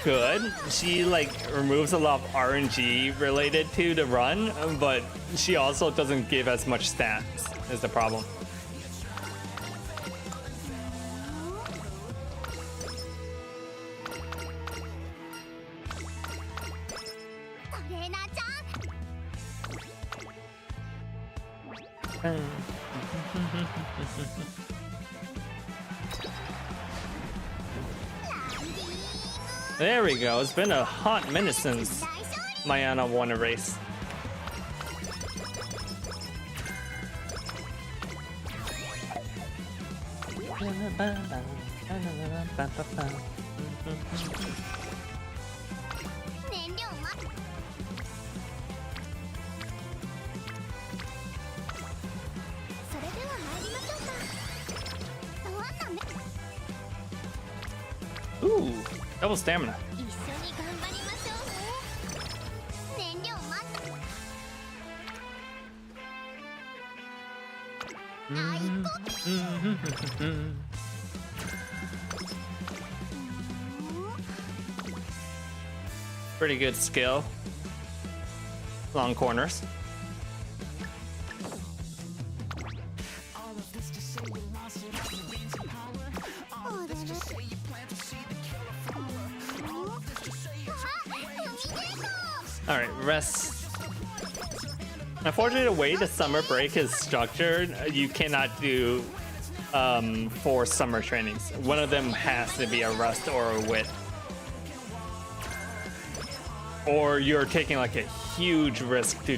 good. She like removes a lot of RNG related to the run, but she also doesn't give as much stats is the problem. There we go. It's been a hot minute since Mayana won a race. Ooh, double stamina. Pretty good skill. Long corners. All right, rest. Unfortunately, the way the summer break is structured, you cannot do 4 summer trainings. One of them has to be a rest or a wit. Or you're taking like a huge risk to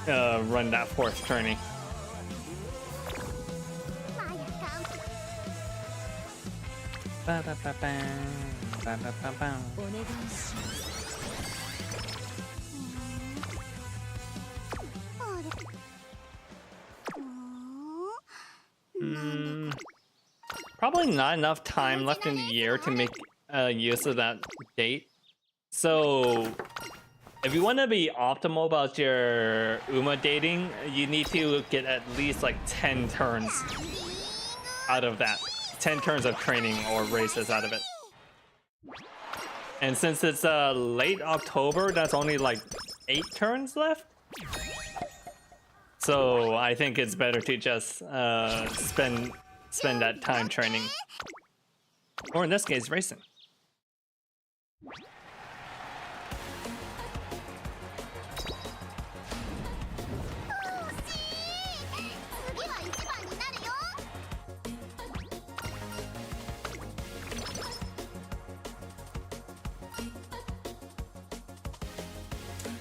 run that 4th training. Probably not enough time left in the year to make use of that date. So if you want to be optimal about your Uma dating, you need to get at least like 10 turns out of that. 10 turns of training or races out of it. And since it's late October, that's only like 8 turns left. So I think it's better to just spend that time training. Or in this case, racing.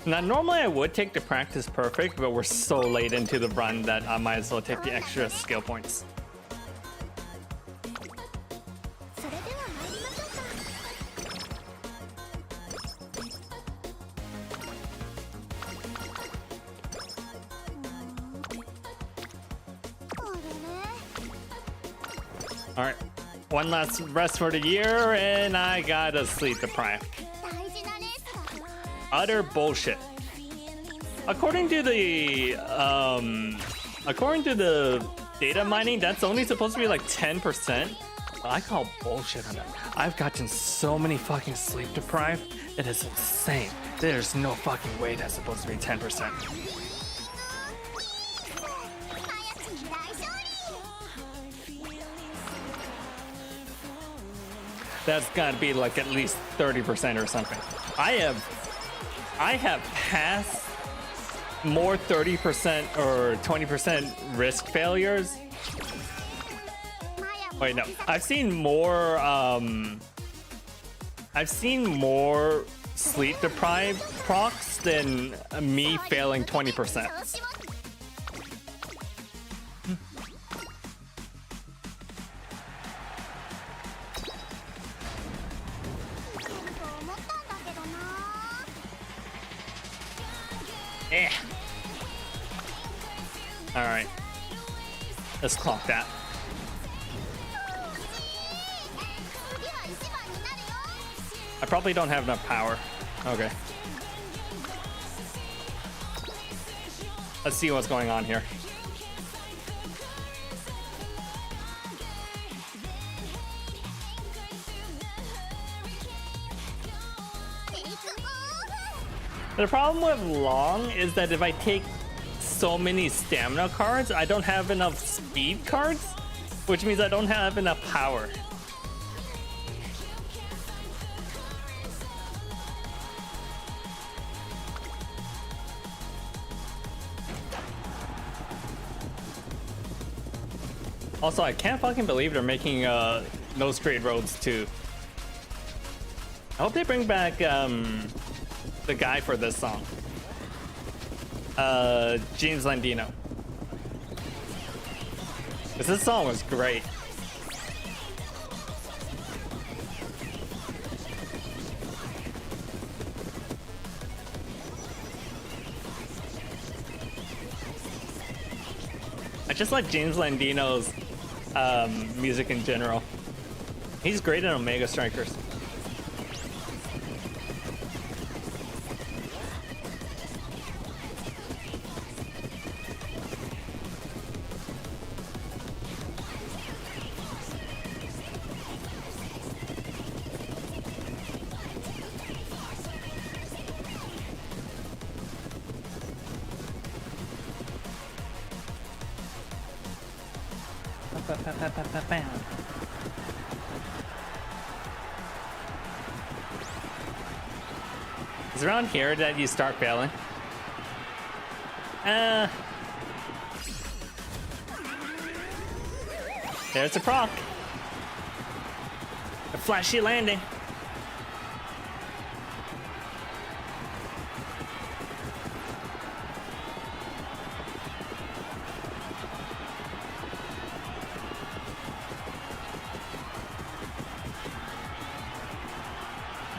Now, normally I would take the practice perfect, but we're so late into the run that I might as well take the extra skill points. All right, one last rest for the year, and I gotta sleep deprived. Utter bullshit. According to the data mining, that's only supposed to be like 10%. I call bullshit on that. I've gotten so many fucking sleep deprived. It is insane. There's no fucking way that's supposed to be 10%. That's gotta be like at least 30% or something. I have passed more 30% or 20% risk failures. Wait, no. I've seen more sleep deprived procs than me failing 20%. Eh. Alright. Let's clock that. I probably don't have enough power. Okay. Let's see what's going on here. The problem with long is that if I take so many stamina cards, I don't have enough speed cards, which means I don't have enough power. Also, I can't fucking believe they're making No Straight Roads 2. I hope they bring back the guy for this song. James Landino. Because this song was great. I just like James Landino's music in general. He's great in Omega Strikers. Is it around here that you start failing? There's the proc. A flashy landing.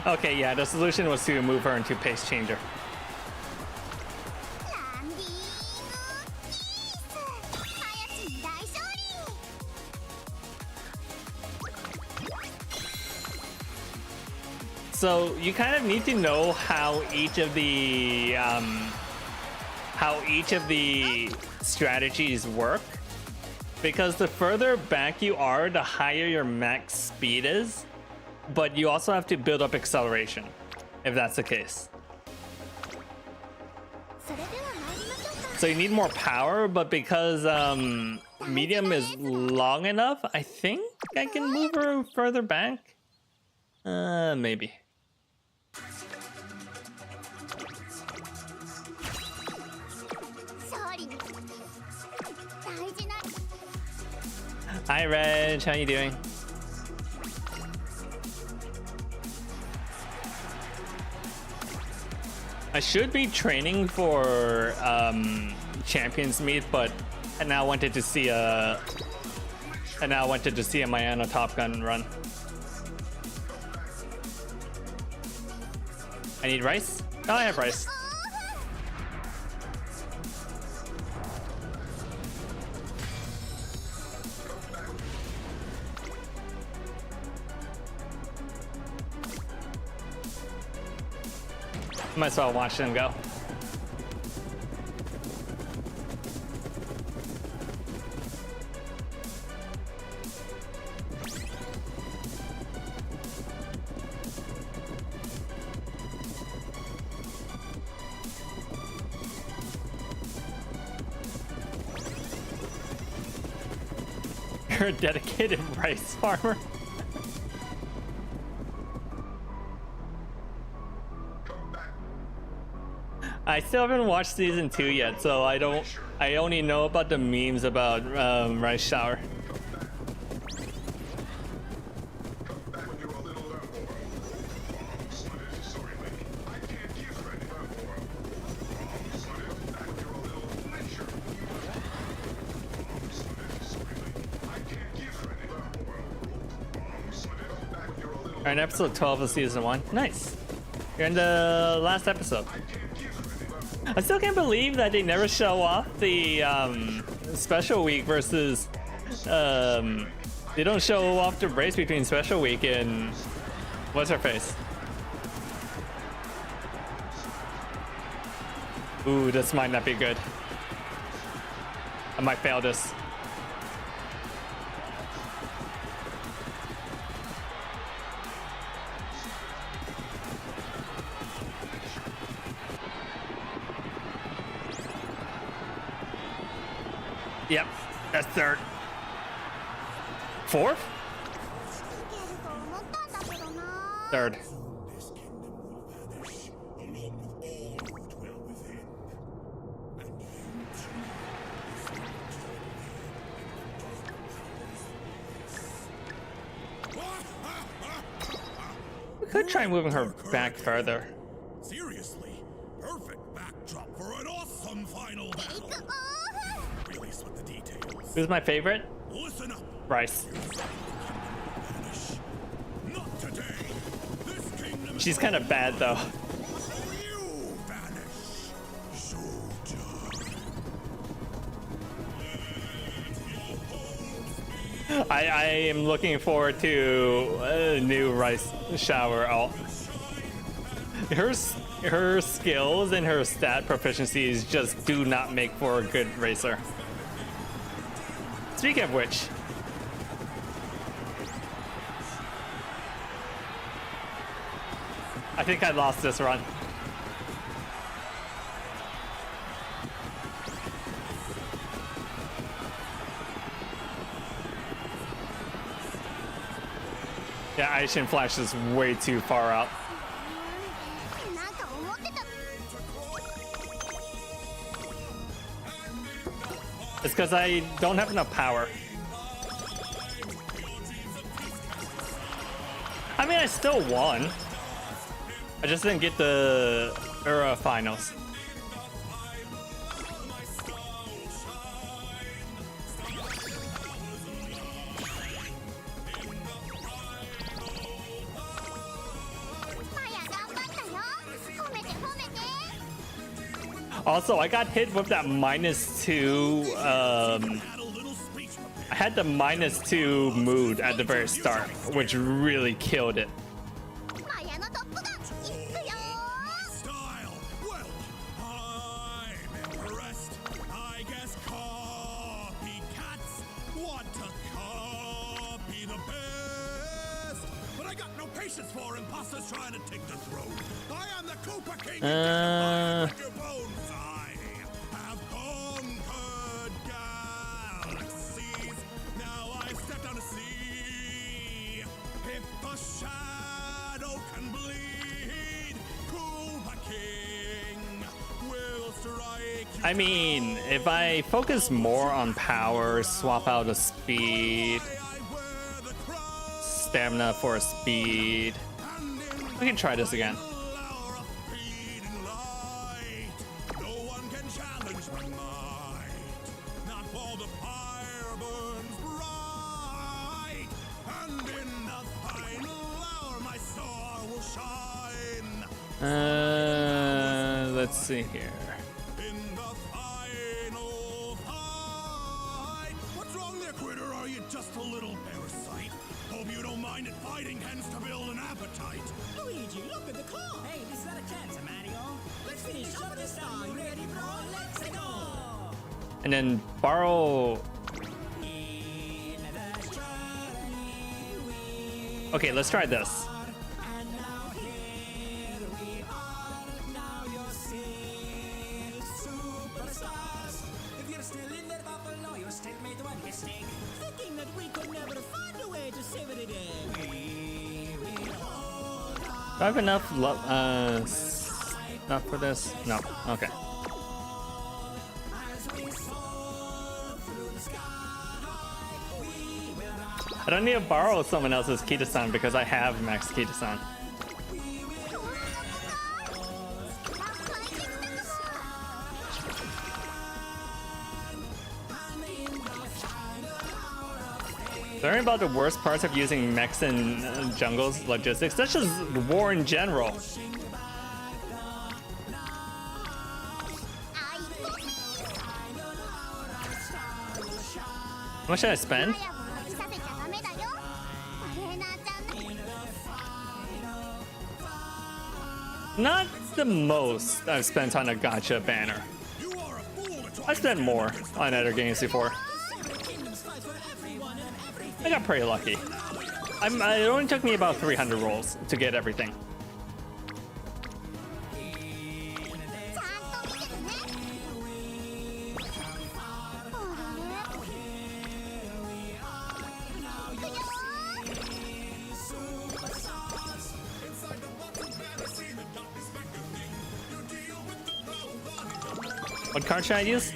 Okay, yeah, the solution was to move her into pace changer. So you kind of need to know how each of the strategies work, because the further back you are, the higher your max speed is. But you also have to build up acceleration, if that's the case. So you need more power, but because medium is long enough, I think I can move her further back. Maybe. Hi Reg, how you doing? I should be training for Champions Meet, but I now wanted to see a Mayano Top Gun run. I need rice? Oh, I have rice. Might as well watch them go. You're a dedicated rice farmer. I still haven't watched season 2 yet, so I only know about the memes about rice shower. Alright, episode 12 of season 1. Nice. You're in the last episode. I still can't believe that they never show off the special week versus they don't show off the race between special week and what's her face. Ooh, this might not be good. I might fail this. Yep, that's third. Fourth? Third. We could try moving her back further. Seriously, perfect backdrop for an awesome final battle. Really split the details. Who's my favorite? Listen up. Rice. Not today. This kingdom She's kind of bad though. you vanish. Soldier. I am looking forward to a new Rice shower alt. Her skills and her stat proficiencies just do not make for a good racer. Speaking of which, I think I lost this run. Yeah, Aishin Flash is way too far out. It's because I don't have enough power. I mean, I still won. I just didn't get the Ura finals. Also, I got hit with that -2. I had the -2 mood at the very start, which really killed it. Style. Well, I'm impressed. I guess copycats want to copy the best. But I got no patience for imposters trying to take the throne. I am the Cooper King. Your bones. I have conquered galaxies. Now I step down to sea. If a shadow can bleed, Cooper King will strike you. I mean, if I focus more on power, swap out the speed, I wear the crown. stamina for speed, we can try this again. Hour of feeding light. No one can challenge my might. Not while the fire burns bright. And in the final hour, my star will shine. Let's see here. In the final fight. What's wrong there, critter? Are you just a little parasite? Hope you don't mind it. Fighting tends to build an appetite. Luigi, look at the clock! Hey, this is not a chance, Mario. Let's finish up this star. You ready, bro? Let's go! And then borrow. Okay, let's try this. And now here we are. Now you're still superstars. If you're still in that buffalo, you still made one mistake. Thinking that we could never find a way to save it again. We will hold Do I have enough enough for this? No. Okay. as we soar through the sky. We will rise. I don't need to borrow someone else's Kita-san because I have max Kita-san. Learning about the worst parts of using mechs in jungles logistics. That's just war in general. much should I spend? マヤを飽きさせちゃダメだよ。トレーナーちゃんね。 Not the most I've spent on a gacha banner. I spent more on other games before. I got pretty lucky. It only took me about 300 rolls to get everything. ちゃんと見ててね。What card should I use?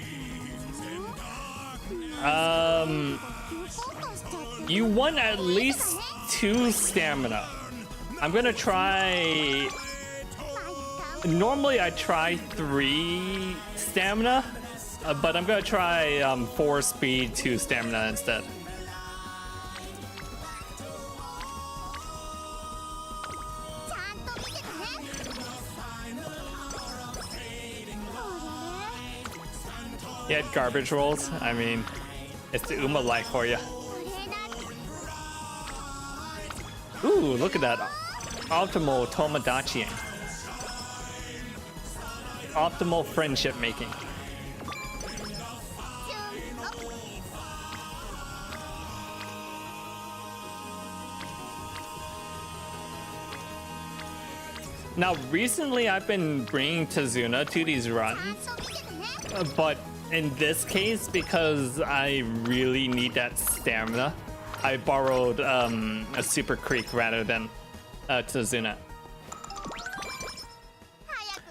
You want at least 2 stamina. I'm gonna try. Normally I try 3 stamina, but I'm gonna try 4 speed, 2 stamina instead. ちゃんと見ててね。 Yeah, garbage rolls. I mean, it's the Uma life for you. トレーナー Ooh, look at that. Optimal Tomodachi. Optimal friendship making. Now, recently I've been bringing Tazuna to these runs, ちゃんと見ててね。 but in this case, because I really need that stamina, I borrowed a Super Creek rather than Tazuna.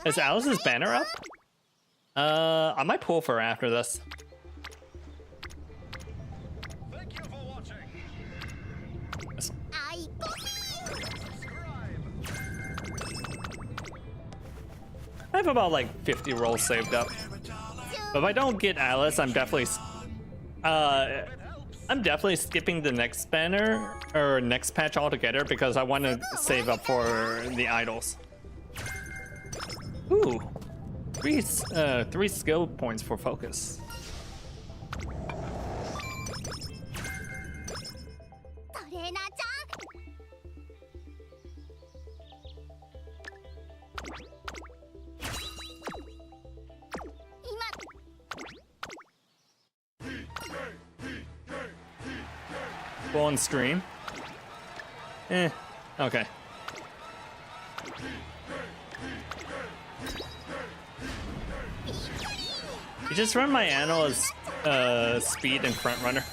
Is Alice's banner up? I might pull for her after this. Thank you for watching. あいこ。 I have about like 50 rolls saved up. But if I don't get Alice, I'm definitely skipping the next banner or next patch altogether because I want to save up for the idols. Ooh, 3 skill points for focus. トレーナーちゃん。 Go on stream. Okay. You just run my Anno as speed and front runner.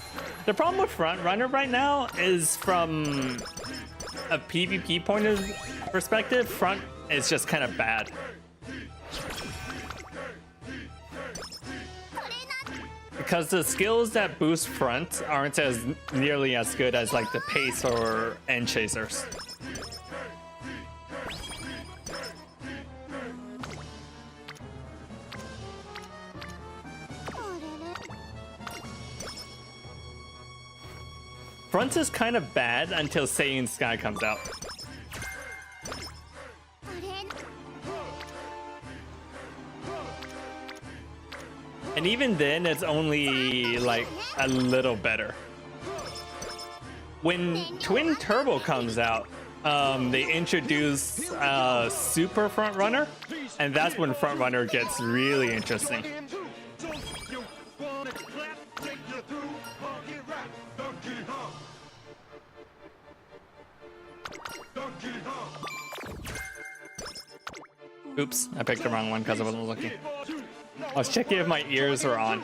The problem with front runner right now is from a PvP point of perspective, front is just kind of bad. Because the skills that boost front aren't as nearly as good as like the pace or end chasers. Front is kind of bad until Saiyan Sky comes out. トレーナー And even then, it's only like a little better. When Twin Turbo comes out, they introduce Super Front Runner, and that's when Front Runner gets really interesting. Oops, I picked the wrong one because I wasn't looking. I was checking if my ears were on.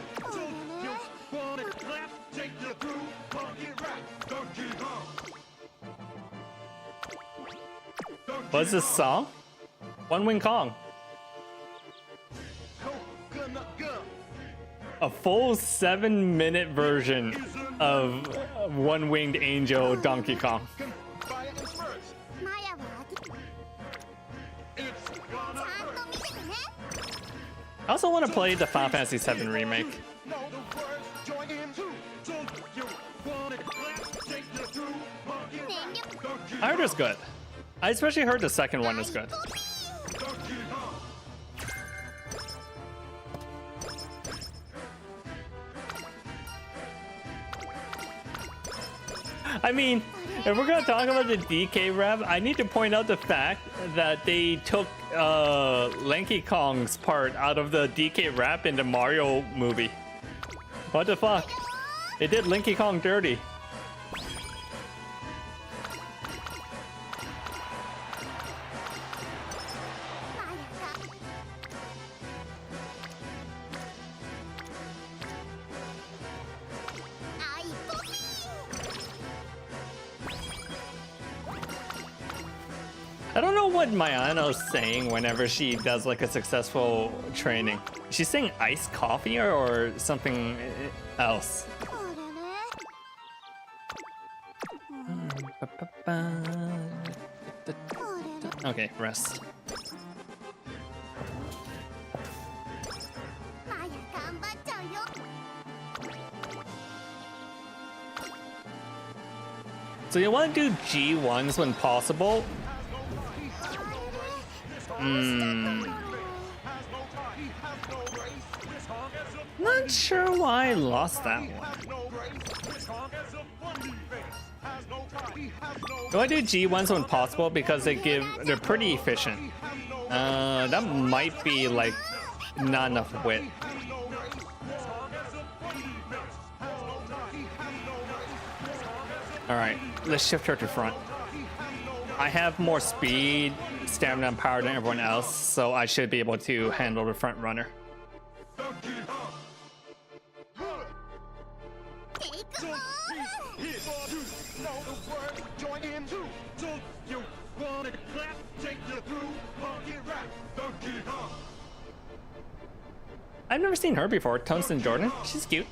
What's this song? One Wing Kong. A full 7-minute version of One Winged Angel Donkey Kong. マヤは飽き。ちゃんと見ててね。 I also want to play the Final Fantasy VII remake. I heard it's good. I especially heard the second one is good. I mean, if we're gonna talk about the DK rap, I need to point out the fact that they took Lanky Kong's part out of the DK rap in the Mario movie. What the fuck? They did Lanky Kong dirty. I don't know what Mayano's saying whenever she does like a successful training. She's saying iced coffee or something else. Okay, rest. So you want to do G1s when possible? Not sure why I lost that one. Do I do G1s when possible because they're pretty efficient? That might be like not enough wit. Alright, let's shift her to front. I have more speed, stamina, and power than everyone else, so I should be able to handle the front runner. I've never seen her before. Tungsten Jordan, she's cute.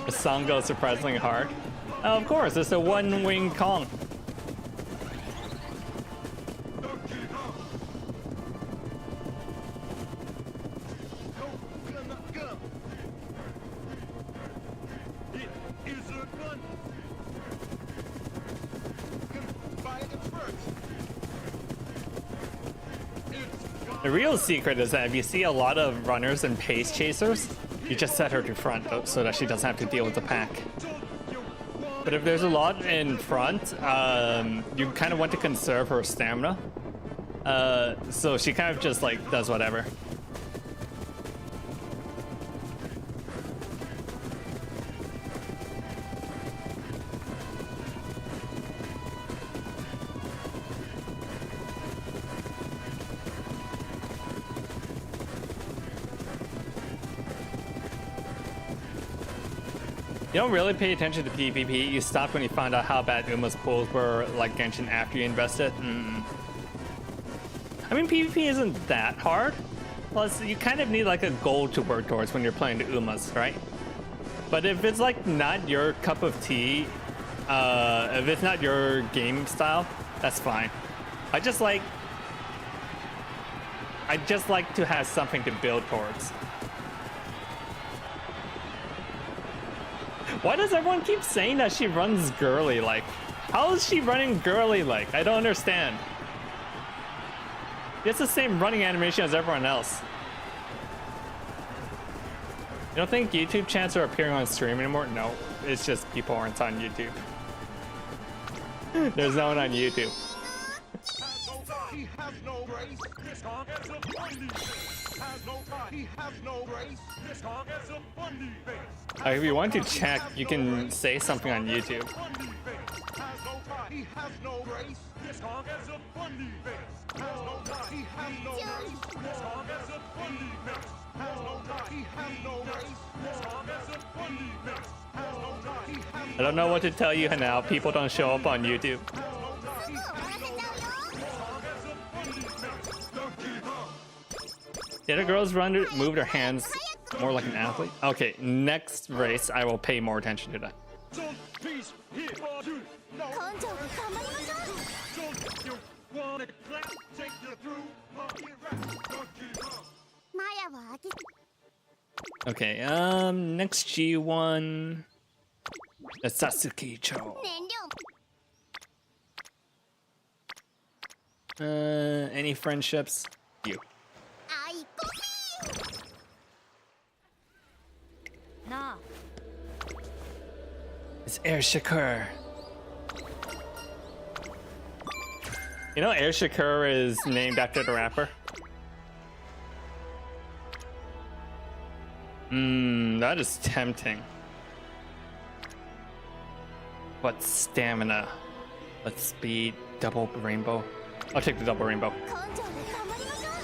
The song goes surprisingly hard. Oh, of course, it's a one-wing Kong. The real secret is that if you see a lot of runners and pace chasers, you just set her to front so that she doesn't have to deal with the pack. But if there's a lot in front, you kind of want to conserve her stamina. So she kind of just like does whatever. You don't really pay attention to PvP. You stopped when you found out how bad Uma's pulls were like Genshin after you invested. I mean, PvP isn't that hard. Plus, you kind of need like a goal to work towards when you're playing the Umas, right? But if it's like not your cup of tea, if it's not your game style, that's fine. I just like to have something to build towards. Why does everyone keep saying that she runs girly like? How is she running girly like? I don't understand. It's the same running animation as everyone else. You don't think YouTube chants are appearing on stream anymore? No, it's just people aren't on YouTube. There's no one on YouTube. If you want to check, you can say something on YouTube. I don't know what to tell you now. People don't show up on YouTube. The other girls moved their hands more like an athlete. Okay, next race I will pay more attention to that. Okay, next G1. The Sasuke-cho. Any friendships? You. It's Air Shakur. You know, Air Shakur is named after the rapper. That is tempting. What stamina? What speed? Double rainbow? I'll take the double rainbow. 根性で頑張りましょう。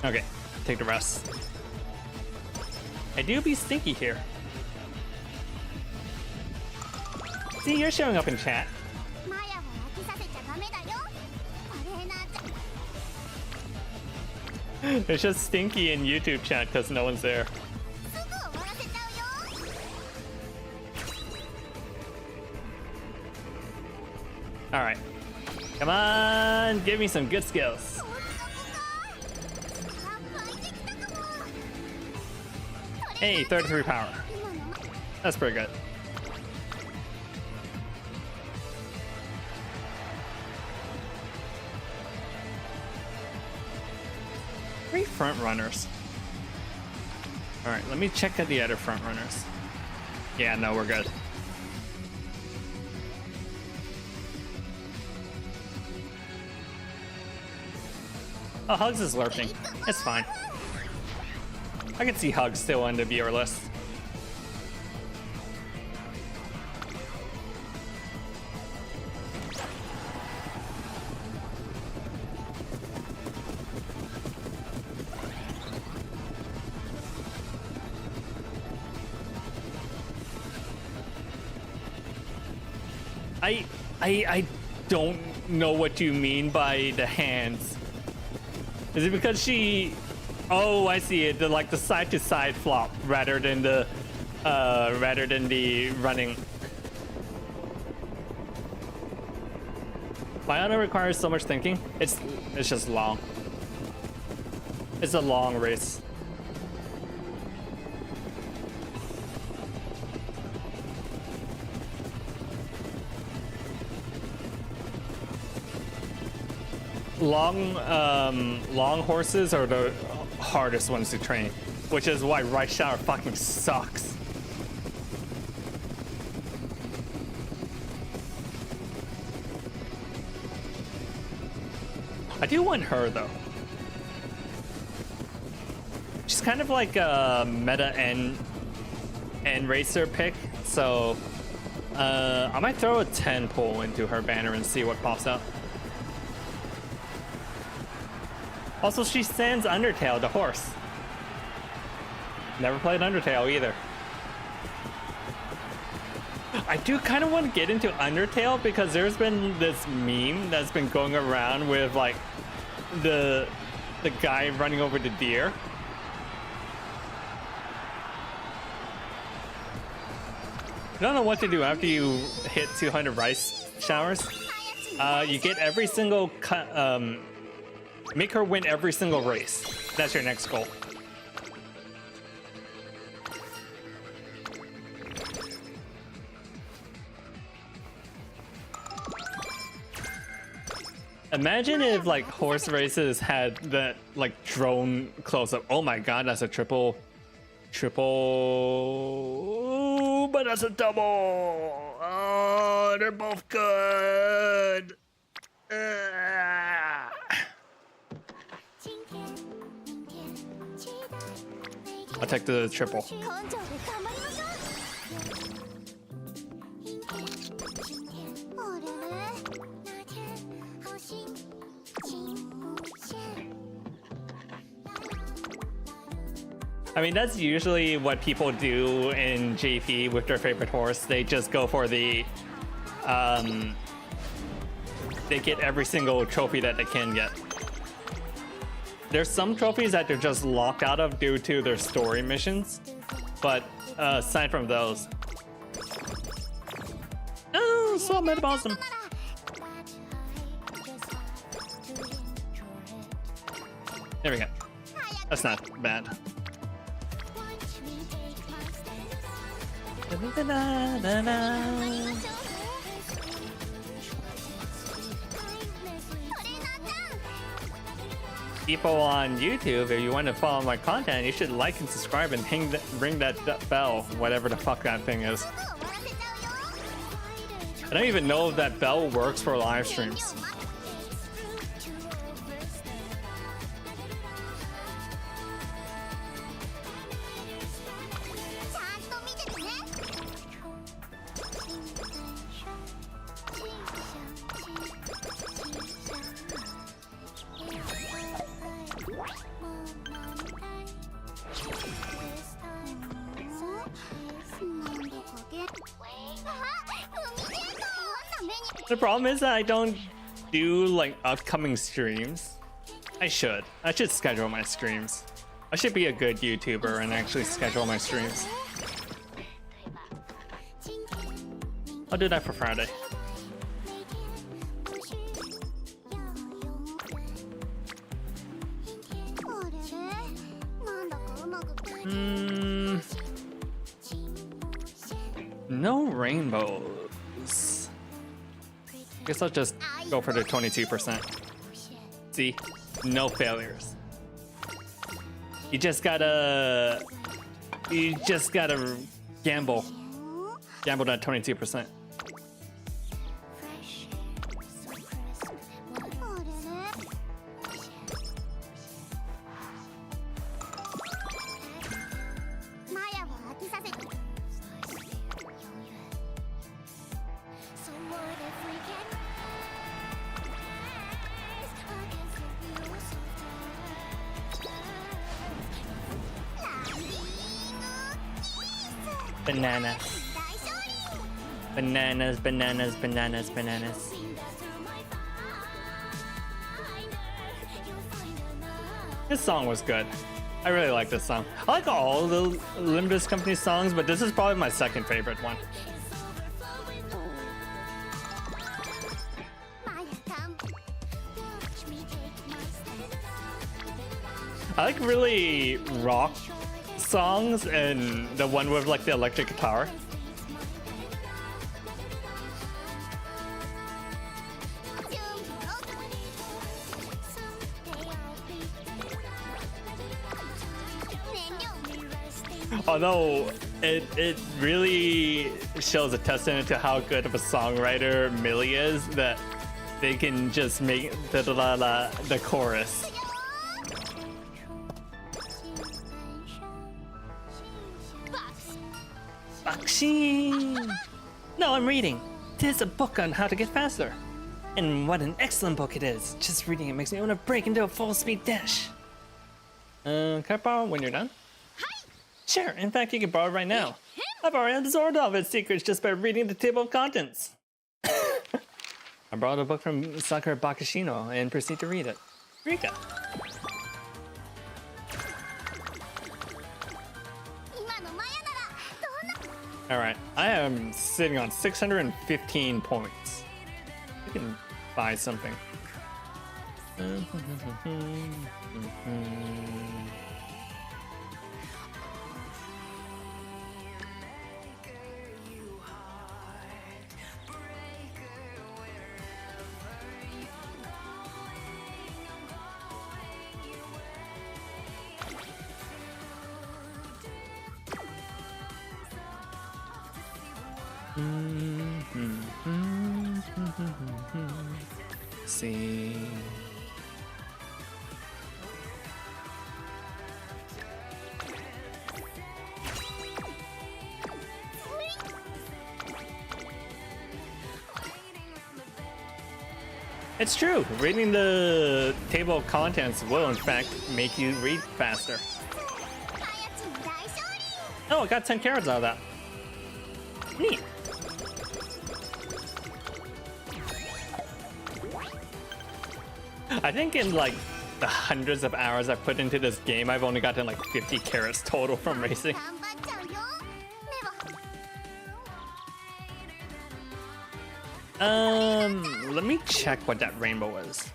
Okay, take the rest. I do be stinky here. See, you're showing up in chat. マヤは飽きさせちゃダメだよ。華麗なじゃ It's just stinky in YouTube chat because no one's there. すぐ終わらせちゃうよ。 Alright. Come on, give me some good skills. あ、湧いてきたかも。 Hey, 33 power. 今の That's pretty good. Three front runners. Alright, let me check out the other front runners. Yeah, no, we're good. Oh, Hugs is lurking. It's fine. I can see Hugs still on the viewer list. I don't know what you mean by the hands. Is it because she? Oh, I see it. Like the side to side flop rather than the running. Biona requires so much thinking. It's just long. It's a long race. Long horses are the hardest ones to train, which is why right shower fucking sucks. I do want her though. She's kind of like a meta end racer pick, so I might throw a 10 pull into her banner and see what pops up. Also, she stands Undertale, the horse. Never played Undertale either. I do kind of want to get into Undertale because there's been this meme that's been going around with like the guy running over the deer. I don't know what to do after you hit 200 rice showers. You get every single make her win every single race. That's your next goal. Imagine if like horse races had that like drone close up. Oh my god, that's a triple, but that's a double. Oh, they're both good. I'll take the triple. 根性で頑張りましょう。あれれ。那天好心情不见。 I mean, that's usually what people do in JP with their favorite horse. They just go for the, they get every single trophy that they can get. There's some trophies that they're just locked out of due to their story missions, but aside from those, oh, swap metabolism. There we go. That's not bad. People on YouTube, if you want to follow my content, you should like and subscribe and ring that bell, whatever the fuck that thing is. I don't even know if that bell works for live streams. The problem is that I don't do like upcoming streams. I should schedule my streams. I should be a good YouTuber and actually schedule my streams. I'll do that for Friday. No rainbows. Guess I'll just go for the 22%. See, no failures. You just gotta gamble that 22%. Bananas. Bananas, bananas, bananas, bananas. This song was good. I really like this song. I like all the Limitless Company songs, but this is probably my second favorite one. I like really rock songs and the one with like the electric guitar. Although it really shows a testament to how good of a songwriter Millie is that they can just make the chorus. Bakshi! No, I'm reading. Tis a book on how to get faster. And what an excellent book it is. Just reading it makes me want to break into a full speed dash. Can I borrow when you're done? Sure, in fact you can borrow it right now. I've already absorbed all of its secrets just by reading the table of contents. I borrowed a book from Sakura Bakashino and proceed to read it. Rika. Alright, I am sitting on 615 points. I can buy something. See. It's true. Reading the table of contents will, in fact, make you read faster. Oh, I got 10 carrots out of that. Neat. I think in like the hundreds of hours I've put into this game, I've only gotten like 50 carrots total from racing. Let me check what that rainbow was.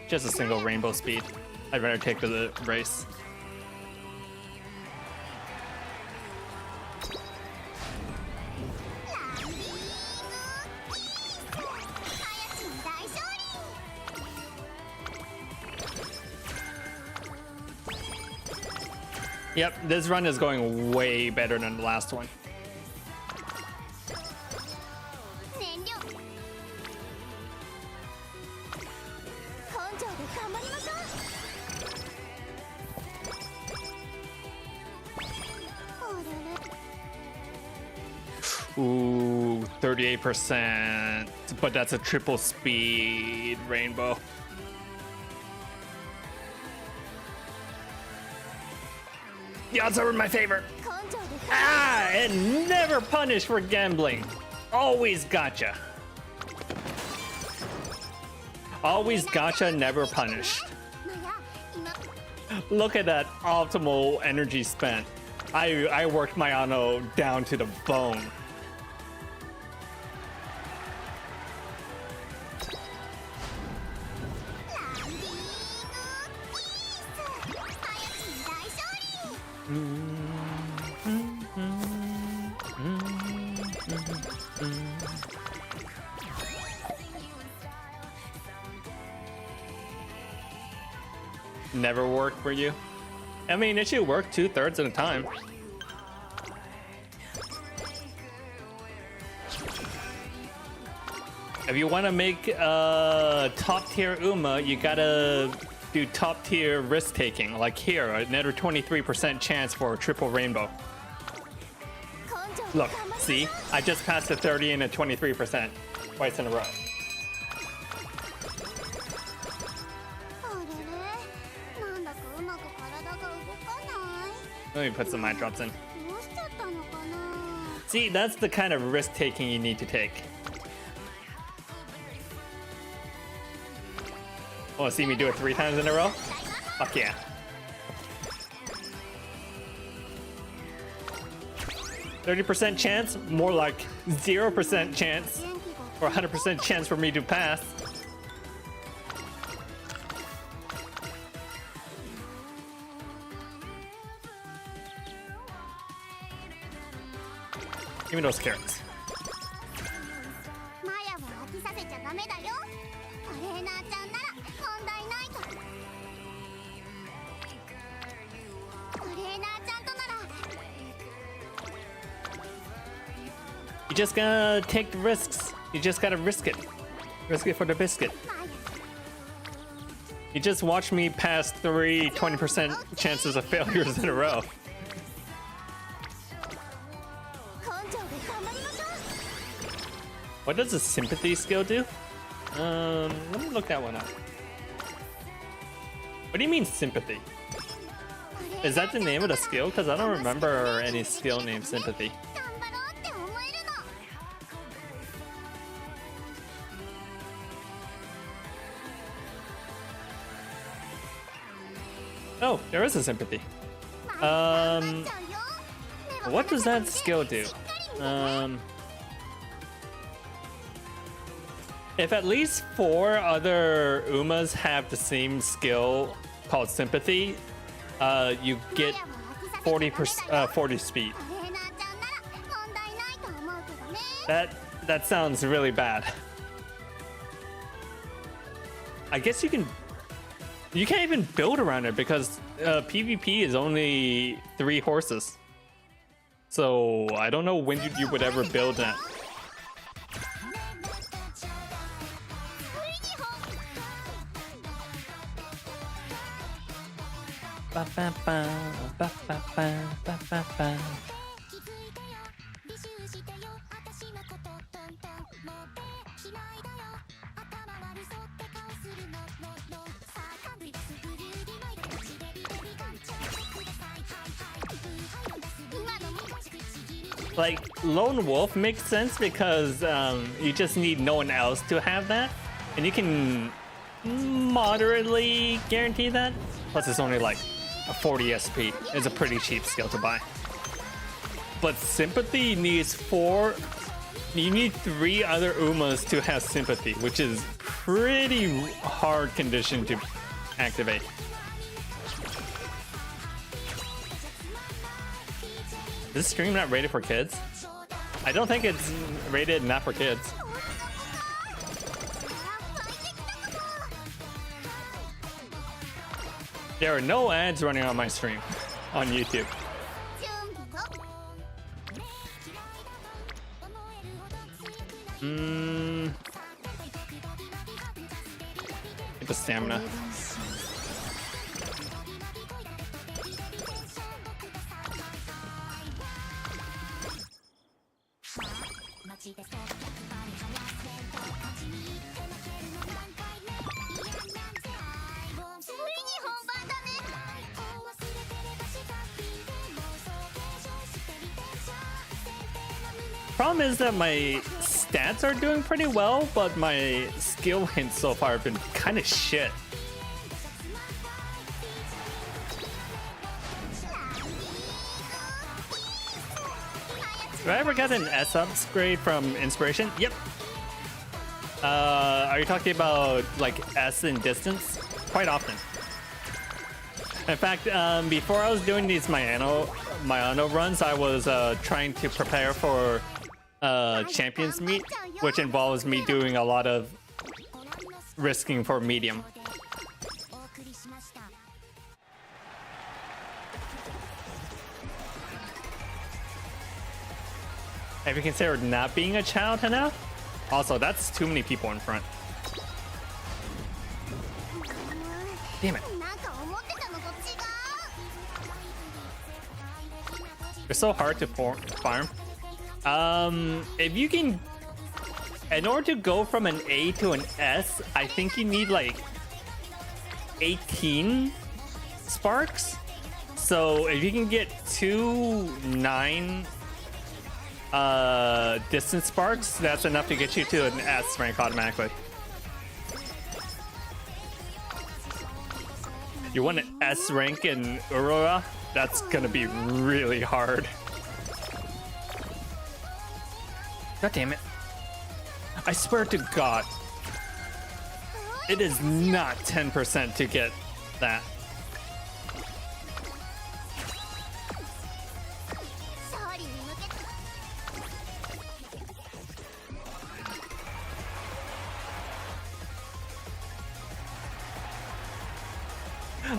Just a single rainbow speed. I'd rather take the race. Yep, this run is going way better than the last one. 燃料根性で頑張りましょう。あれれ Ooh, 38%. But that's a triple speed rainbow. The odds are in my favor. 根性で Ah, and never punish for gambling. Always gotcha. Always gotcha, never punished. まや今 Look at that optimal energy spent. I worked my Ano down to the bone. Never worked for you? I mean, it should work 2/3 of the time. If you want to make top tier Uma, you gotta do top tier risk taking. Like here, another 23% chance for a triple rainbow. 根性で Look, 頑張りましょう。 see? I just passed a 30 and a 23% twice in a row. あれれなんだかうまく体が動かない。 Let me put some eye drops in. どうしちゃったのかな。 See, that's the kind of risk taking you need to take. Oh, see me do it 3 times in a row? Fuck yeah. %30 chance? More like 0% chance. 元気が Or 100% chance for me to pass. Give me those carrots. マヤは飽きさせちゃダメだよ。トレーナーちゃんなら問題ないと。トレーナーちゃんとなら You just gotta take the risks. You just gotta risk it. Risk it for the biscuit. マヤ You just watch me pass 20% chances of failures in a row. 根性で頑張りましょう。 What does the sympathy skill do? Let me look that one up. What do you mean sympathy? Is that the name of the skill? Because I don't remember any skill named sympathy. 頑張ろうって思えるの。 Oh, there is a sympathy. マヤ頑張っ Um, ちゃうよ。 what does that skill do? If at least 4 other Umas have the same skill called sympathy, you get 40 speed. トレーナーちゃんなら問題ないと思うけどね。 That sounds really bad. I guess you can't even build around it because PvP is only 3 horses. So I don't know when you would ever build that. Ba, ba, ba, ba, ba, ba, ba, ba, ba. 気づいてよ履修してよ私のことトントンもうてしまいだよ頭悪そうって顔するのさあカンブリスブルーディマイド口でビベビカンチャーくださいはいはいブーハイのダス今のも口ちぎり Like Lone Wolf makes sense because you just need no one else to have that, and you can moderately guarantee that. Plus, it's only like a 40 SP. It's a pretty cheap skill to buy. But sympathy needs 4. You need 3 other Umas to have sympathy, which is pretty hard condition to activate. Is this stream not rated for kids? I don't think it's rated not for kids. There are no ads running on my stream. on YouTube. 準備を Get the stamina. 街でそう100倍ハラスメント勝ちに行って負けるの何回目いやなんてついに本番だね忘れてればしたってでもそう継承してみてじゃ先手の胸 Problem is that my stats are doing pretty well, but my skill hints so far have been kind of shit. Did I ever get an S upgrade from Inspiration? Yep. Are you talking about like S in distance? Quite often. In fact, before I was doing these Mayano runs, I was trying to prepare for Champions Meet, which involves me doing a lot of risking for medium. お送りしました Have you considered not being a child enough? Also, that's too many people in front. Damn it. なんか思ってたのと違う They're so hard to farm. If you can... In order to go from an A to an S, I think you need like 18 sparks. So if you can get 9 distance sparks, that's enough to get you to an S rank automatically. You want an S rank in Aurora? That's gonna be really hard. God damn it. I swear to God. It is not 10% to get that. 勝利に向けて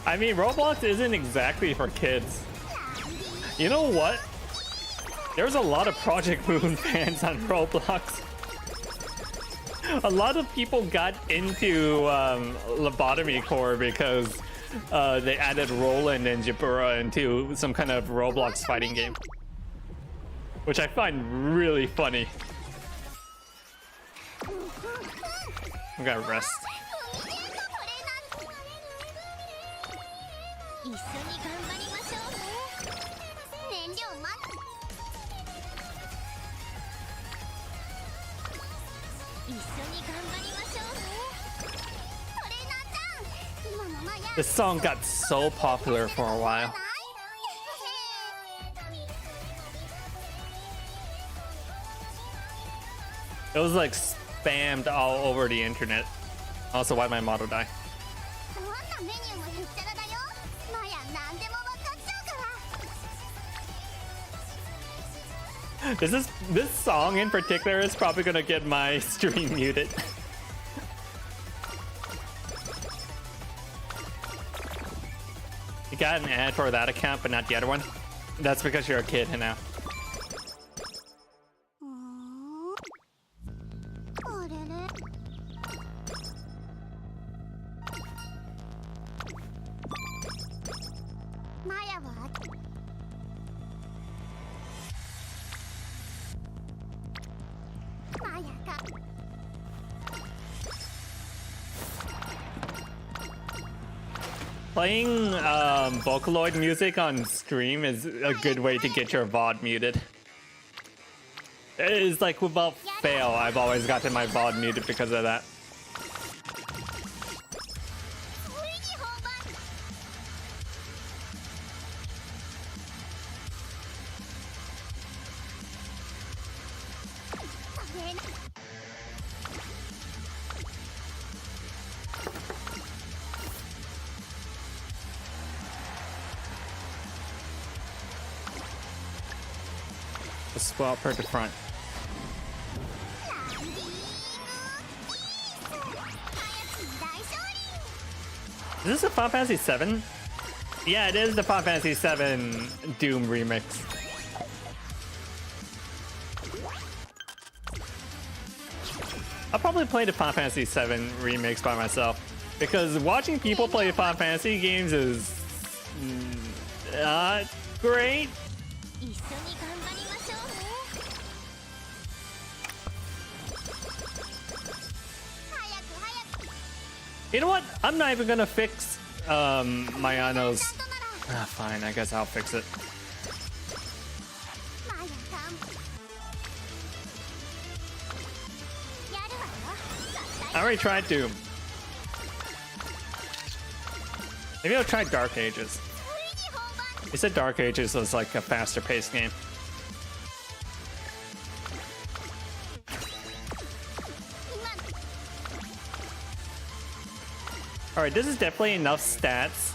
I mean, Roblox isn't exactly for kids. You know what? There's a lot of Project Moon fans on Roblox. A lot of people got into Lobotomy Core because they added Roland and Jabura into some kind of Roblox fighting game, which I find really funny. I gotta rest. 一緒に頑張りましょう燃料満一緒に頑張りましょうトレーナーちゃん今のマヤ This song got so popular for a while. It was like spammed all over the internet. Also, why'd my model die? どんなメニューもへっちゃらだよマヤ何でも分かっちゃうから This song in particular is probably gonna get my stream muted. You got an ad for that account, but not the other one. That's because you're a kid now. あれれ マヤはマヤか Playing Vocaloid music on stream is a good way to get your VOD muted. It is like without fail, I've always gotten my VOD muted because of that. ついに本番 Let's swap her to front. Is this a Final Fantasy 7? Yeah, it is the Final Fantasy VII Doom remix. I'll probably play the Final Fantasy VII remix by myself because watching people play Final Fantasy games is not great. 一緒に頑張りましょうね早く早く You know what? I'm not even gonna fix Mayano's. Ah, fine. I guess I'll fix it. マヤさんやるわよ I already tried Doom. Maybe I'll try Dark Ages. ついに本番 You said Dark Ages was like a faster paced game. Alright, this is definitely enough stats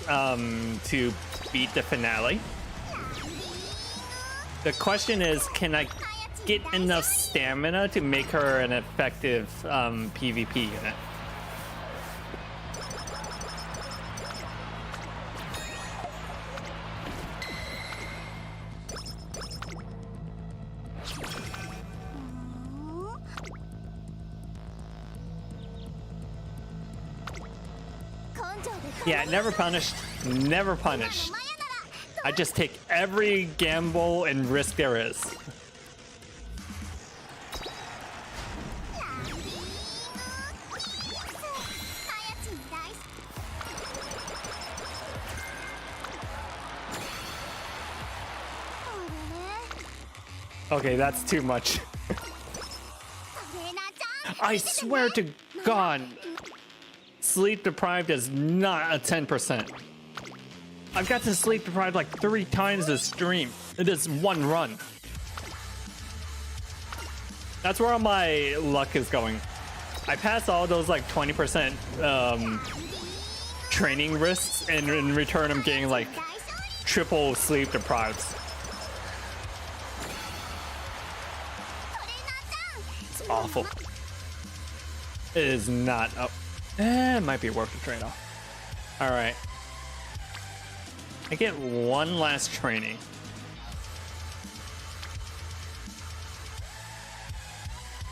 to beat the finale. The question is, can I get enough stamina to make her an effective PvP unit? Yeah, never punished, never punish. I just take every gamble and risk there is. Okay, that's too much. I swear to God, sleep deprived is not a 10%. I've got to sleep deprived like 3 times this stream. It is one run. That's where all my luck is going. I pass all those like 20% training risks, and in return I'm getting like triple sleep deprived. It's awful. It is not. Oh, it might be worth the trade-off. All right. I get one last training.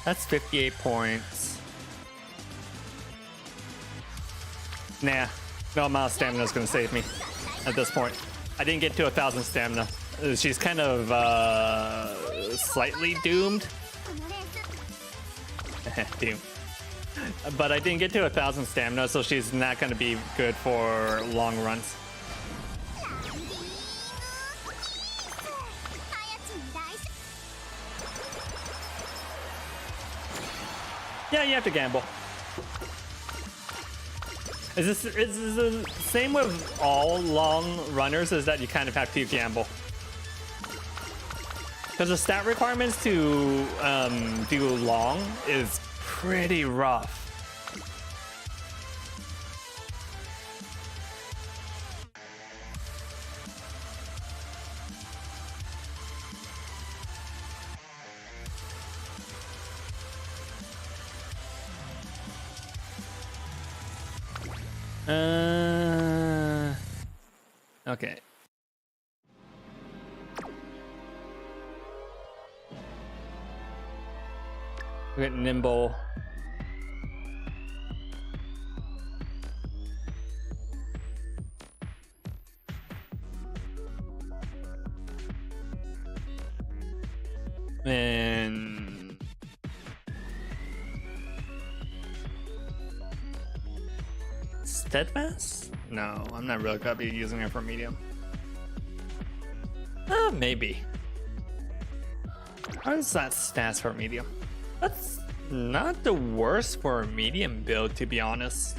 That's 58 points. Nah, no amount of stamina is going to save me at this point. I didn't get to 1,000 stamina. She's kind of slightly doomed. Doom. But I didn't get to 1,000 stamina, so she's not going to be good for long runs. Yeah, you have to gamble. Is this the same with all long runners? Is that you kind of have to gamble? Because the stat requirements to do long is pretty rough. Okay. We get nimble. And steadfast? No, I'm not really gonna be using it for medium. Maybe. How does that stats for medium? That's not the worst for a medium build, to be honest.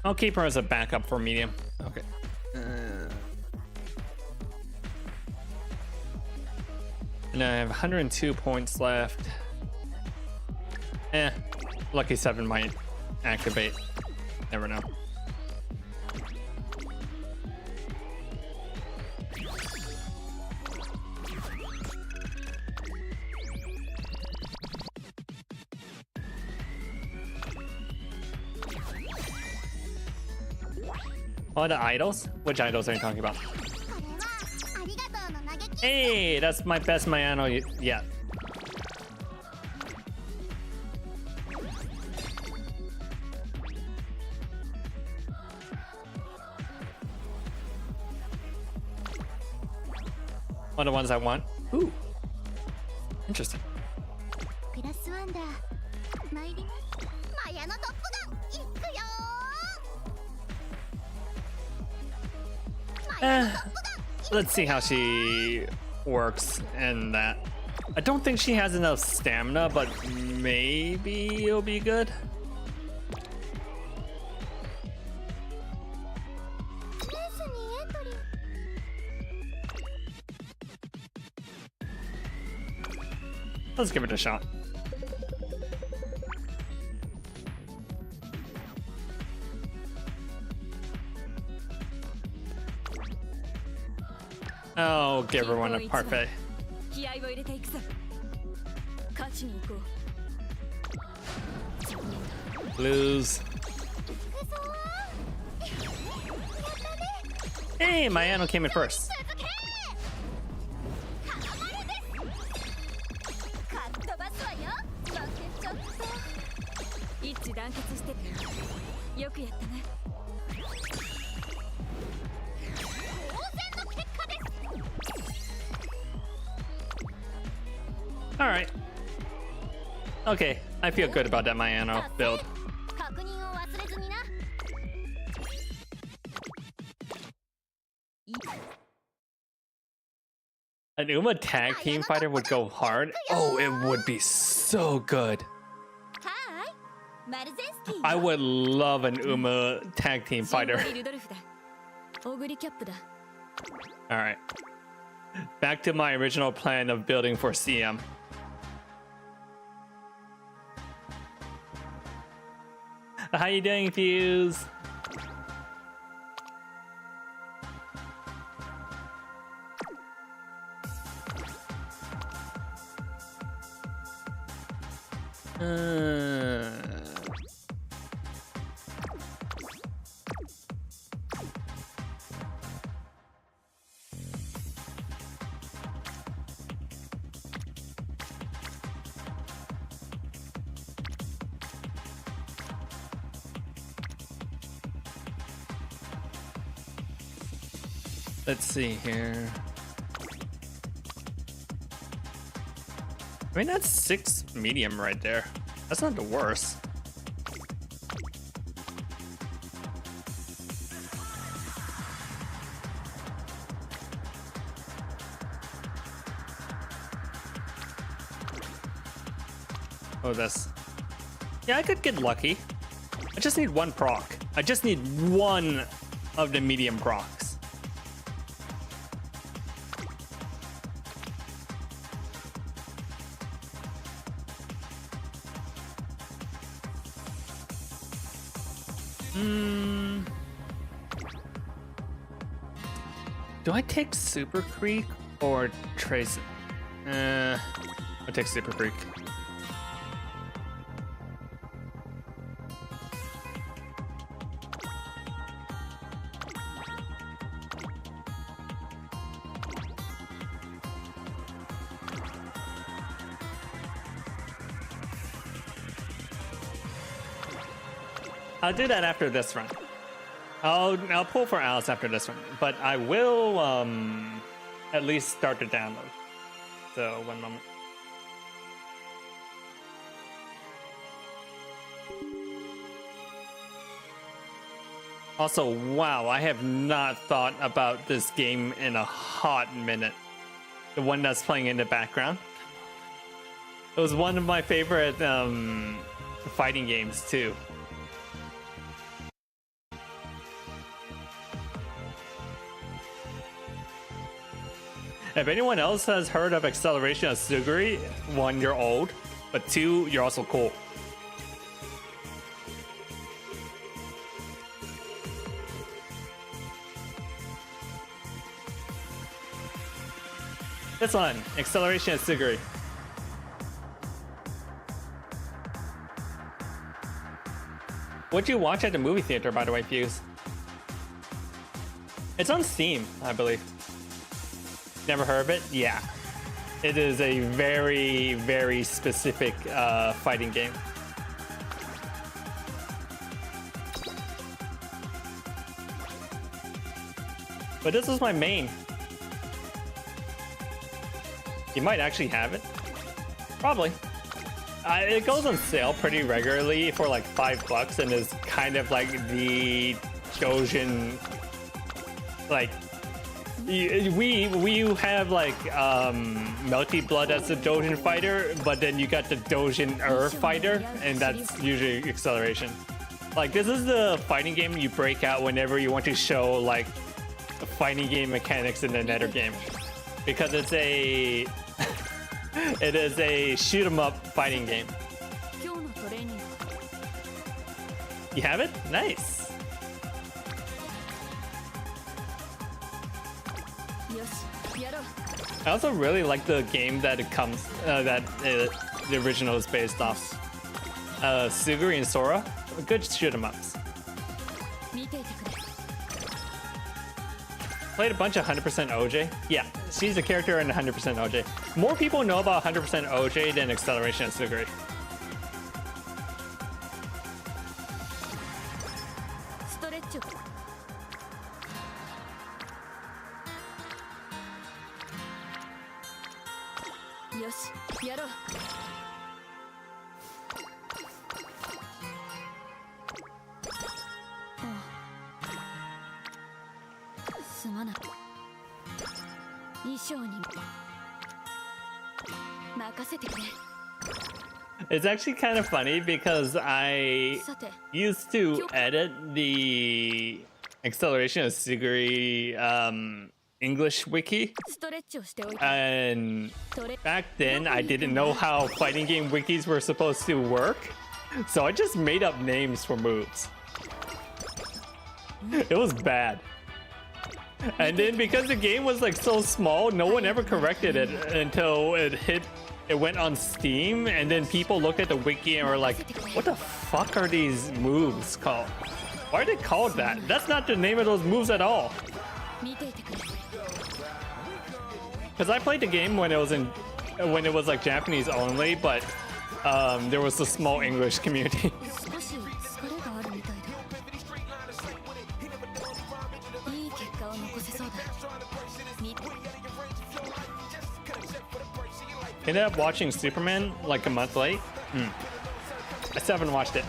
I'll keep her as a backup for medium. Okay. And I have 102 points left. Lucky 7 might activate. Never know. Oh, the idols? Which idols are you talking about? Hey, that's my best Mayano yet. One of the ones I want. Ooh. Interesting. プラスワンダー参りますマヤのトップガンいくよーマヤのトップガン Let's see how she works in that. I don't think she has enough stamina, but maybe it'll be good. レースにエントリー Let's give it a shot. I'll give everyone a parfait. 気合を入れていくぞ勝ちに行こう Blues. Hey, Mayano came in first. かっ飛ばすわよ負けちゃった一致団結しててよくやったね All right. Okay, I feel good about that Mayano build. 確認を忘れずにな An Uma tag team fighter would go hard. Oh, it would be so good. はーいマルゼンスキー I would love an Uma tag team シンボ fighter. リ・ルドルフだオグリキャップだ All right. Back to my original plan of building for CM. How you doing, Fuse? Uh... Let's see here. I mean, that's 6 medium right there. That's not the worst. Oh, that's... Yeah, I could get lucky. I just need one proc. I just need one of the medium procs. Do I take Super Creek or Trace? I take Super Creek. I'll do that after this run. I'll pull for Alice after this one, but I will at least start the download. So 1 moment. Also, wow, I have not thought about this game in a hot minute. The one that's playing in the background. It was one of my favorite fighting games too. If anyone else has heard of Acceleration of Suguri, 1, you're old, but 2, you're also cool. This one, Acceleration of Suguri. What'd you watch at the movie theater, by the way, Fuse? It's on Steam, I believe. Never heard of it? Yeah. It is a very, very specific fighting game. But this was my main. You might actually have it. Probably. It goes on sale pretty regularly for like $5 and is kind of like the Dojin. Like, we have like Melty Blood as the Dojin fighter, but then you got the Dojin fighter, and that's usually acceleration. Like, this is the fighting game you break out whenever you want to show like fighting game mechanics in another game, because it's a it is a shoot 'em up fighting game. You have it? Nice. I also really like the game that it comes the original is based off. Suguri and Sora, good shoot 'em ups. Played a bunch of 100% OJ. Yeah, she's a character in 100% OJ. More people know about 100% OJ than Acceleration and Suguri. It's actually kind of funny because I used to edit the Acceleration of Suguri English wiki, and back then I didn't know how fighting game wikis were supposed to work, so I just made up names for moves. It was bad. And then because the game was like so small, no one ever corrected it until it went on Steam, and then people looked at the wiki and were like, what the fuck are these moves called? Why are they called that? That's not the name of those moves at all. Because I played the game when it was like Japanese only, but there was a small English community. Ended up watching Superman like a month late. I still haven't watched it.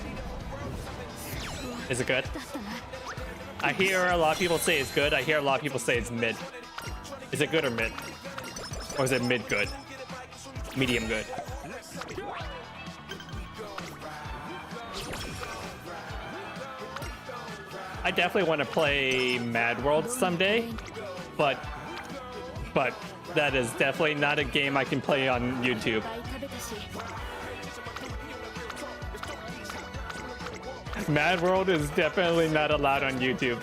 Is it good? I hear a lot of people say it's good. I hear a lot of people say it's mid. Is it good or mid? Or is it mid good? Medium good? I definitely want to play Mad World someday, but that is definitely not a game I can play on YouTube. Mad World is definitely not allowed on YouTube.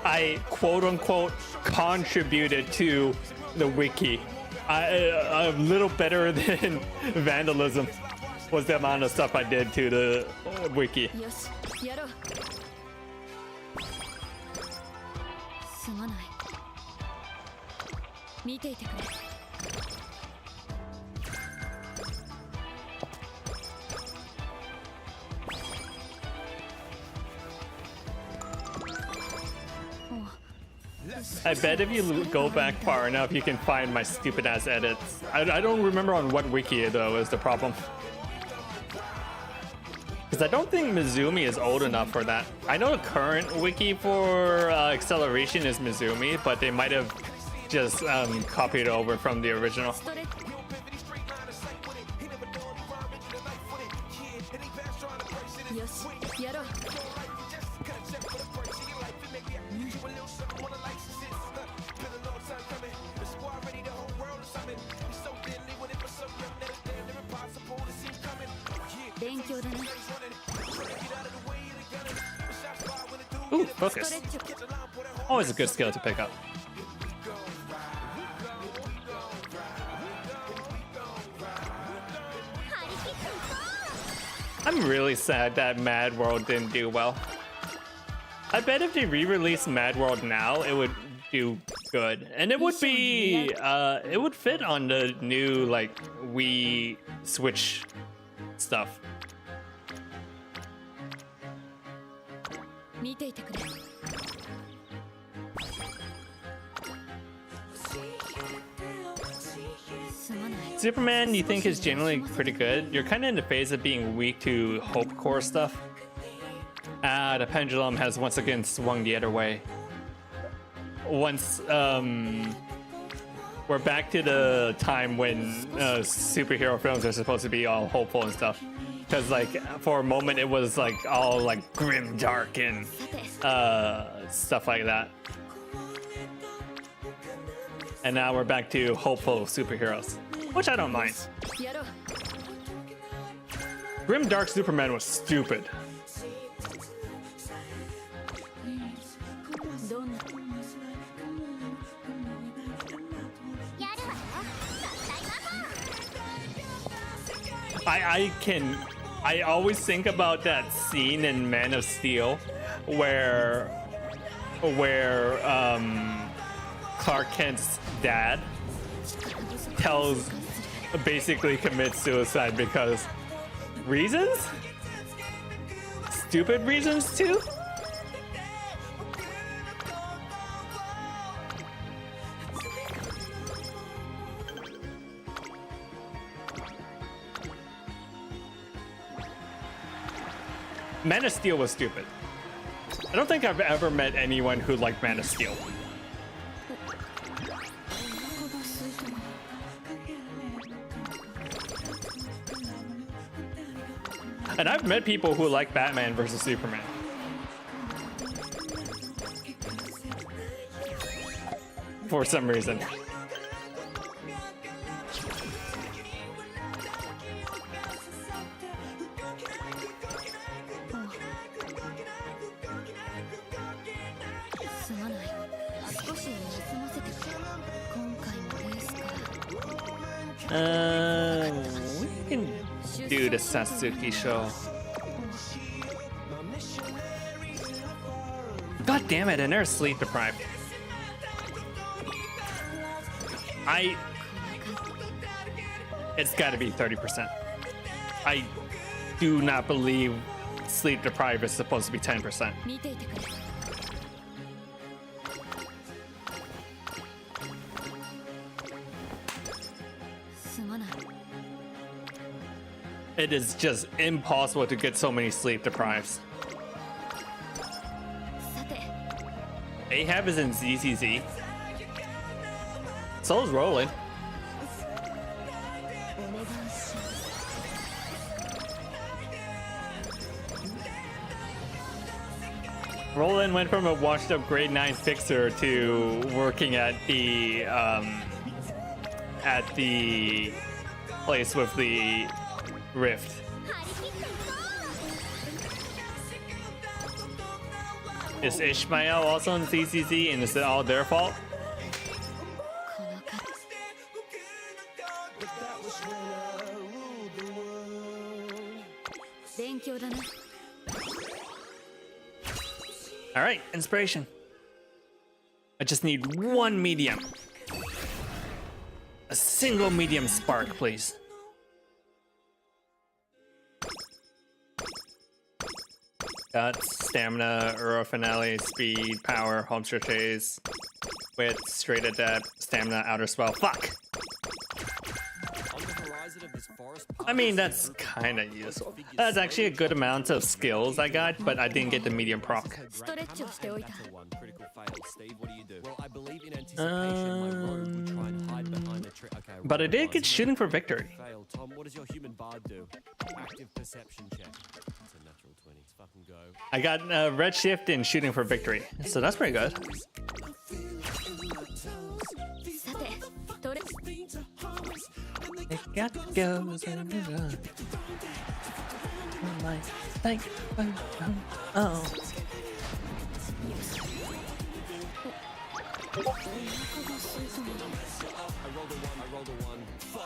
I quote-unquote contributed to the wiki. A little better than vandalism was the amount of stuff I did to the wiki. I bet if you go back far enough, you can find my stupid ass edits. I don't remember on what wiki though is the problem. Because I don't think Mizumi is old enough for that. I know the current wiki for Acceleration is Mizumi, but they might have just copied over from the original. Ooh, focus. Always a good skill to pick up. I'm really sad that Mad World didn't do well. I bet if they re-release Mad World now, it would do good, and it would be it would fit on the new like Wii Switch stuff. 見ていてくれ Superman, you think is generally pretty good. You're kind of in the phase of being weak to Hope Core stuff. The pendulum has once again swung the other way. Once we're back to the time when superhero films are supposed to be all hopeful and stuff. Because like for a moment it was like all like grim, dark, and stuff like that. And now we're back to hopeful superheroes, which I don't mind. Grim Dark Superman was stupid. I always think about that scene in Man of Steel where Clark Kent's dad basically commits suicide because reasons? Stupid reasons too? Man of Steel was stupid. I don't think I've ever met anyone who liked Man of Steel. And I've met people who like Batman versus Superman. For some reason. We can do the Sasuke show. God damn it, and they're sleep deprived. It's gotta be 30%. I do not believe sleep deprived is supposed to be 10%. It is just impossible to get so many sleep deprives. Ahab is in ZZZ. So is Roland. Roland went from a washed up grade 9 fixer to working at the place with the rift. Is Ishmael also in CCZ, and is it all their fault? All right, inspiration. I just need one medium. A single medium spark, please. Guts, stamina, Uro finale, speed, power, home stretch chase, wit, straight adept, stamina, outer spell. Fuck! I mean, that's kind of useful. That's actually a good amount of skills I got, but I didn't get the medium proc. But I did get shooting for victory. I got redshift and shooting for victory, so that's pretty good. It got goes and goes. Oh.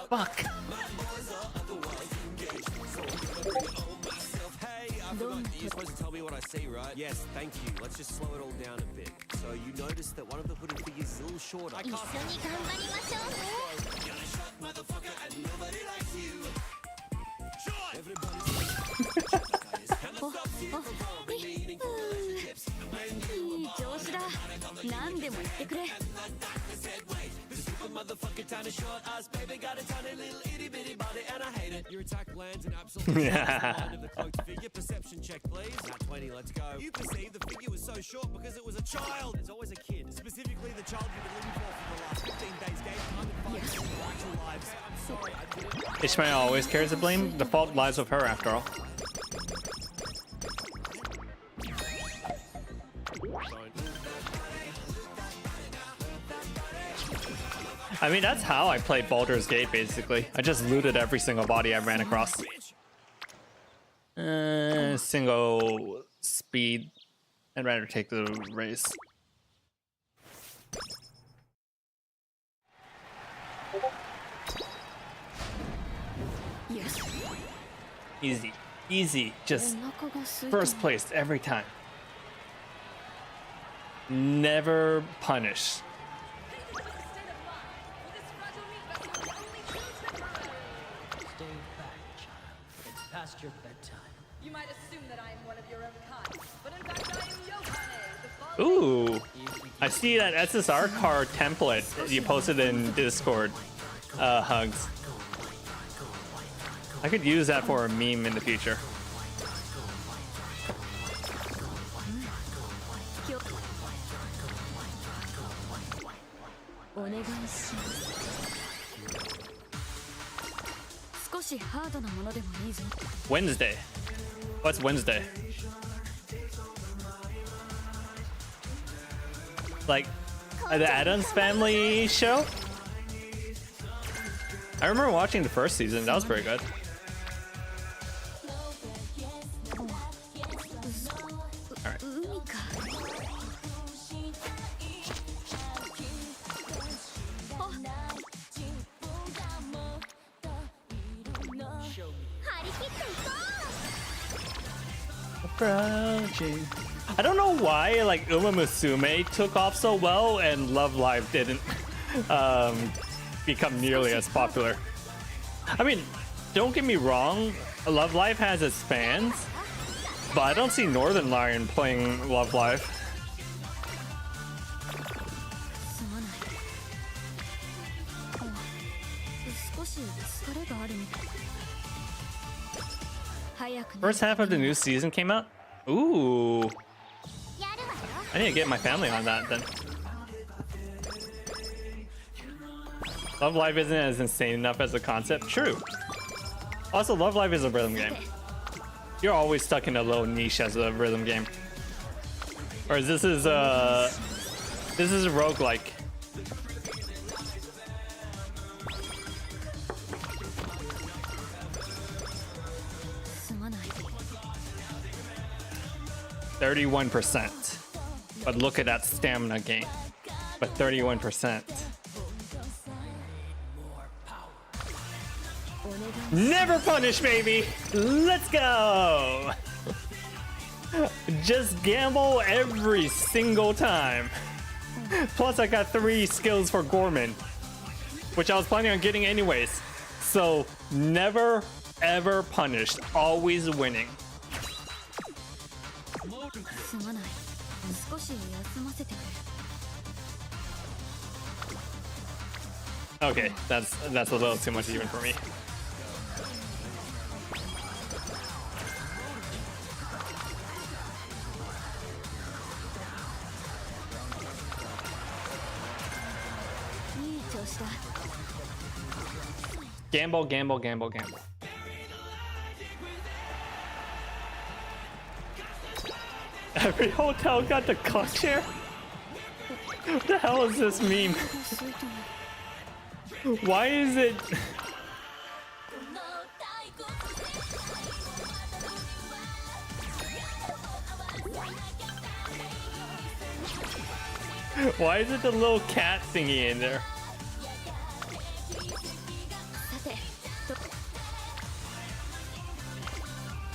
Fuck. see, right? Yes, thank you. Let's just slow it all down a bit. So you noticed that one of the hooded figures is a little shorter. I 一緒に頑張りましょうね いい調子だ何でも言ってくれ Your attack lands an absolute line of the cloaked figure. Perception check, please. Nat 20, let's go. You perceive the figure was so short because it was a child. There's always a kid. Specifically, the child you've been living for the last 15 days gave 105 actual lives. I'm sorry, I didn't. Ishmael always carries the blame. The fault lies with her after all. I mean, that's how I played Baldur's Gate, basically. I just looted every single body I ran across. Single speed. I'd rather take the race. Yes. Easy. Easy. Just first place every time. Never punish. Stay back, child. It's past your bedtime. You might assume that I am one of your own kind, but in fact I am Yohane, the Ooh. I see that SSR card template you posted in Discord. Hugs. I could use that for a meme in the future. Wednesday. What's Wednesday? Like the Addams Family show? I remember watching the first season. That was pretty good. Alright. Approaching. I don't know why like Umamusume took off so well and Love Live didn't become nearly as popular. I mean, don't get me wrong, Love Live has its fans, but I don't see Northern Lion playing Love Live. First half of the new season came out? Ooh. I need to get my family on that then. Love Live isn't as insane enough as a concept. True. Also, Love Live is a rhythm game. You're always stuck in a little niche as a rhythm game. Whereas this is a roguelike. %. But look at that stamina gain. But 31%. Never punish, baby! Let's go! Just gamble every single time. Plus, I got 3 skills for Gorman, which I was planning on getting anyways. So, never ever punished, always winning. Okay, that's a little too much even for me. Gamble, gamble, gamble, gamble. Every hotel got the cock chair? What the hell is this meme? Why is it... Why is it the little cat thingy in there?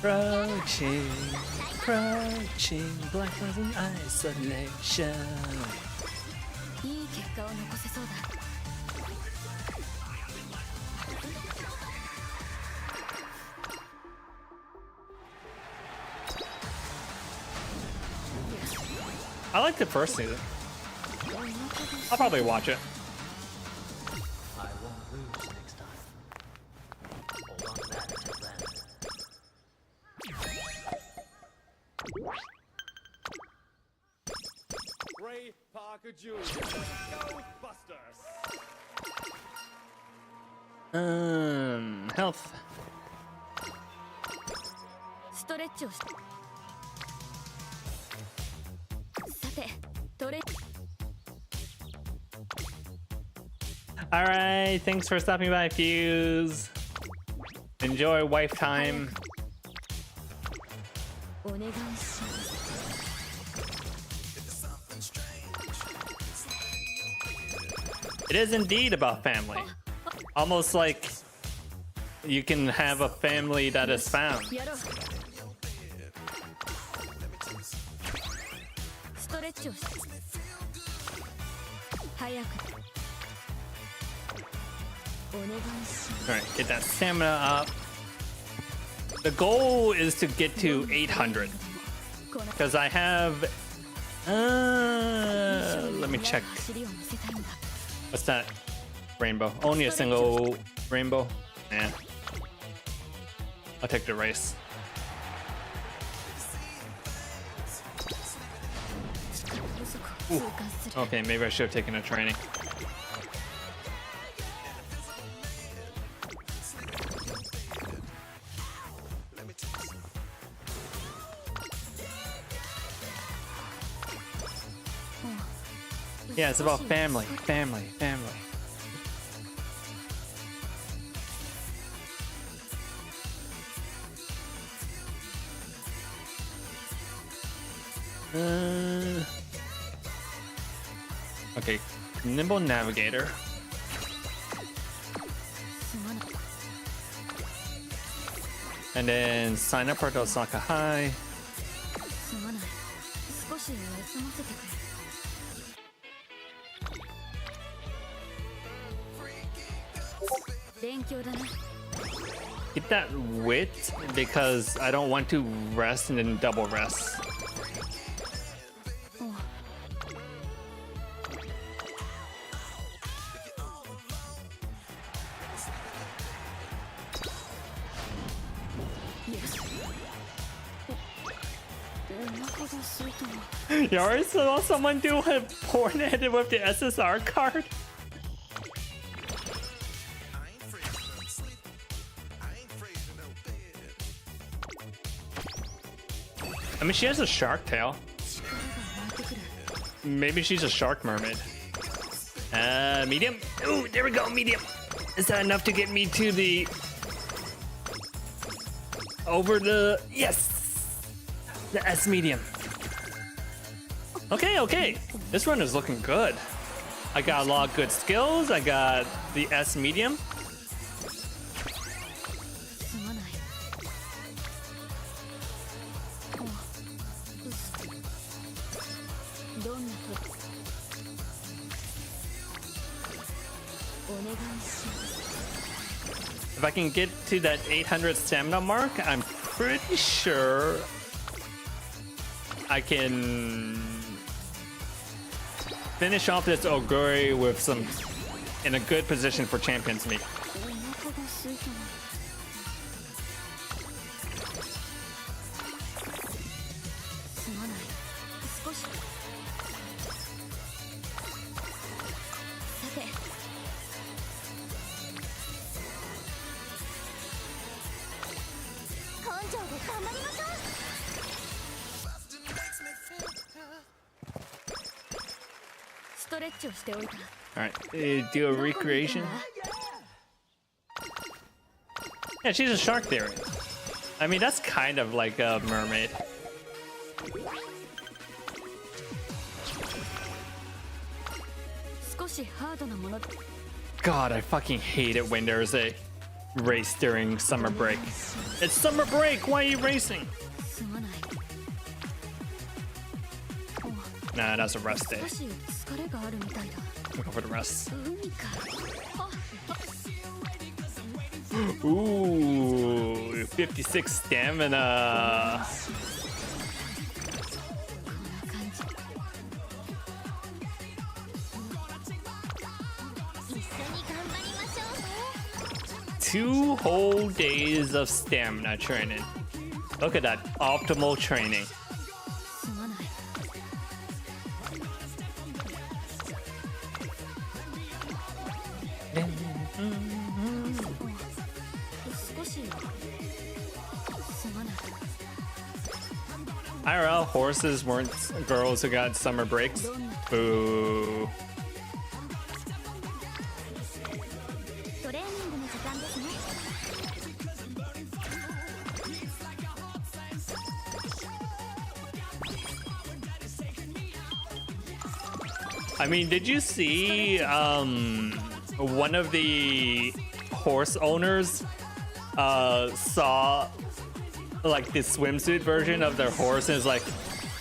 Crouching, crouching, black rising isolation. いい結果を残せそうだ。 I like the first season. I'll probably watch it. I won't lose next time. Hold on to that until then. Ray Parker Jr. Go Busters! Health. ストレッチをして。さて、トレ。 Alright, thanks for stopping by, Fuse. Enjoy wife time. お願いします。 It is indeed about family. Almost like you can have a family that is found. やろう。ストレッチをして。早く。お願いします。 Alright, get that stamina up. The goal is to get to 800. Because I have... let me check. 走りを見せたいんだ。 What's that? Rainbow. Only a single rainbow? Yeah. I'll take the race. Ooh. Okay, maybe I should have taken a training. Yeah, it's about family, family, family. Okay, Nimble Navigator. And then sign up for the Osaka High. すまない。少し休ませてくれ。 勉強だね。 Keep that wit because I don't want to rest and then double rest. You already saw someone do a porn edit with the SSR card? I mean, she has a shark tail. Maybe she's a shark mermaid. Medium? Ooh, there we go, medium. Is that enough to get me to the... over the... Yes! The S medium. Okay, okay. This run is looking good. I got a lot of good skills. I got the S medium. すまない。どんなと。お願いします。 If I can get to that 800 stamina mark, I'm pretty sure I can finish off this Oguri with some in a good position for Champions Meet. お腹が空いたな。すまない。少し。さて。根性で頑張りましょう。 ストレッチをしておいた。 All right, do a recreation. Yeah, she's a shark theory. I mean, that's kind of like a mermaid. 少しハードなもの。 God, I fucking hate it when there's a race during summer break. It's summer break. Why are you racing? すまない Nah, that's a rest day. 少し疲れがあるみたいだ We'll go for the rest. 海かあ Ooh, 56 stamina. こんな感じ一緒に頑張りましょう 2 whole days of stamina training. Look at that optimal training. すまない 少しすまない IRL horses weren't girls who got summer breaks. Boo. トレーニングの時間ですね I mean, did you see one of the horse owners saw like the swimsuit version of their horse and is like,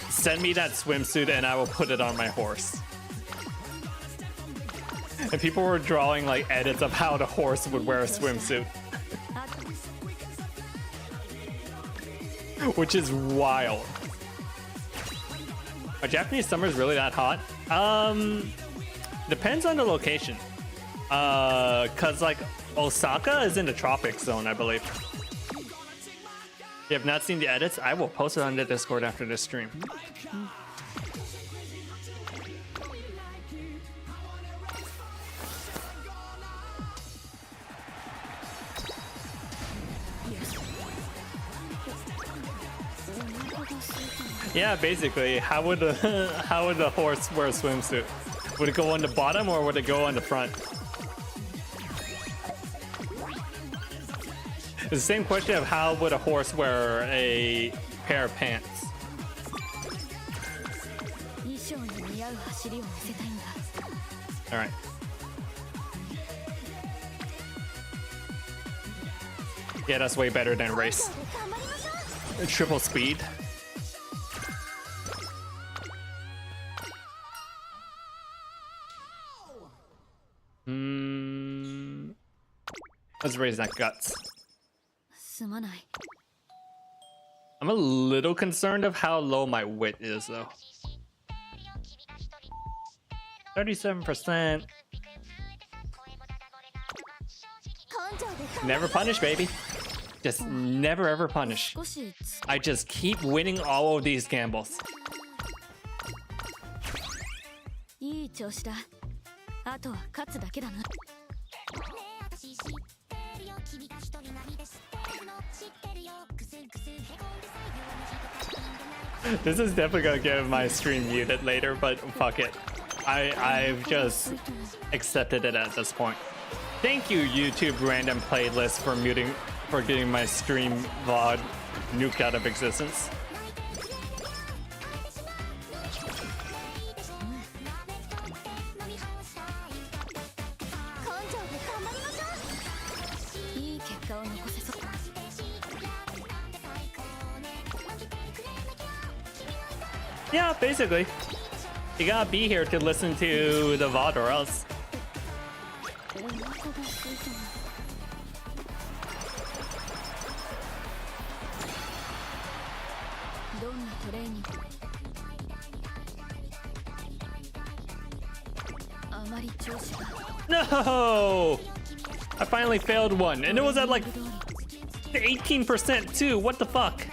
send me that swimsuit and I will put it on my horse. And people were drawing like edits of how the horse would wear a swimsuit. Which is wild. Are Japanese summers really that hot? Depends on the location. Cause like Osaka is in the tropic zone, I believe. If you have not seen the edits, I will post it on the Discord after this stream. Yeah, basically, how would the horse wear a swimsuit? Would it go on the bottom or would it go on the front? It's the same question of how would a horse wear a pair of pants? 衣装に似合う走りを見せたいんだ All right. Yeah, that's way better than race. 頑張りましょう Triple speed. Let's raise that guts. すまない I'm a little concerned of how low my wit is, though. 37%. 根性で Never punish, baby. Just never ever punish. 少しつ I just keep winning all of these gambles. いい調子だあとは勝つだけだな This is definitely gonna get my stream muted later, but fuck it. I've just accepted it at this point. Thank you, YouTube random playlist, for getting my stream VOD nuked out of existence. Yeah, basically. You gotta be here to listen to the VOD or else. お腹が空いたなどんなトレーニングあまり調子が No! I finally failed one, and it was at like 18% too. What the fuck?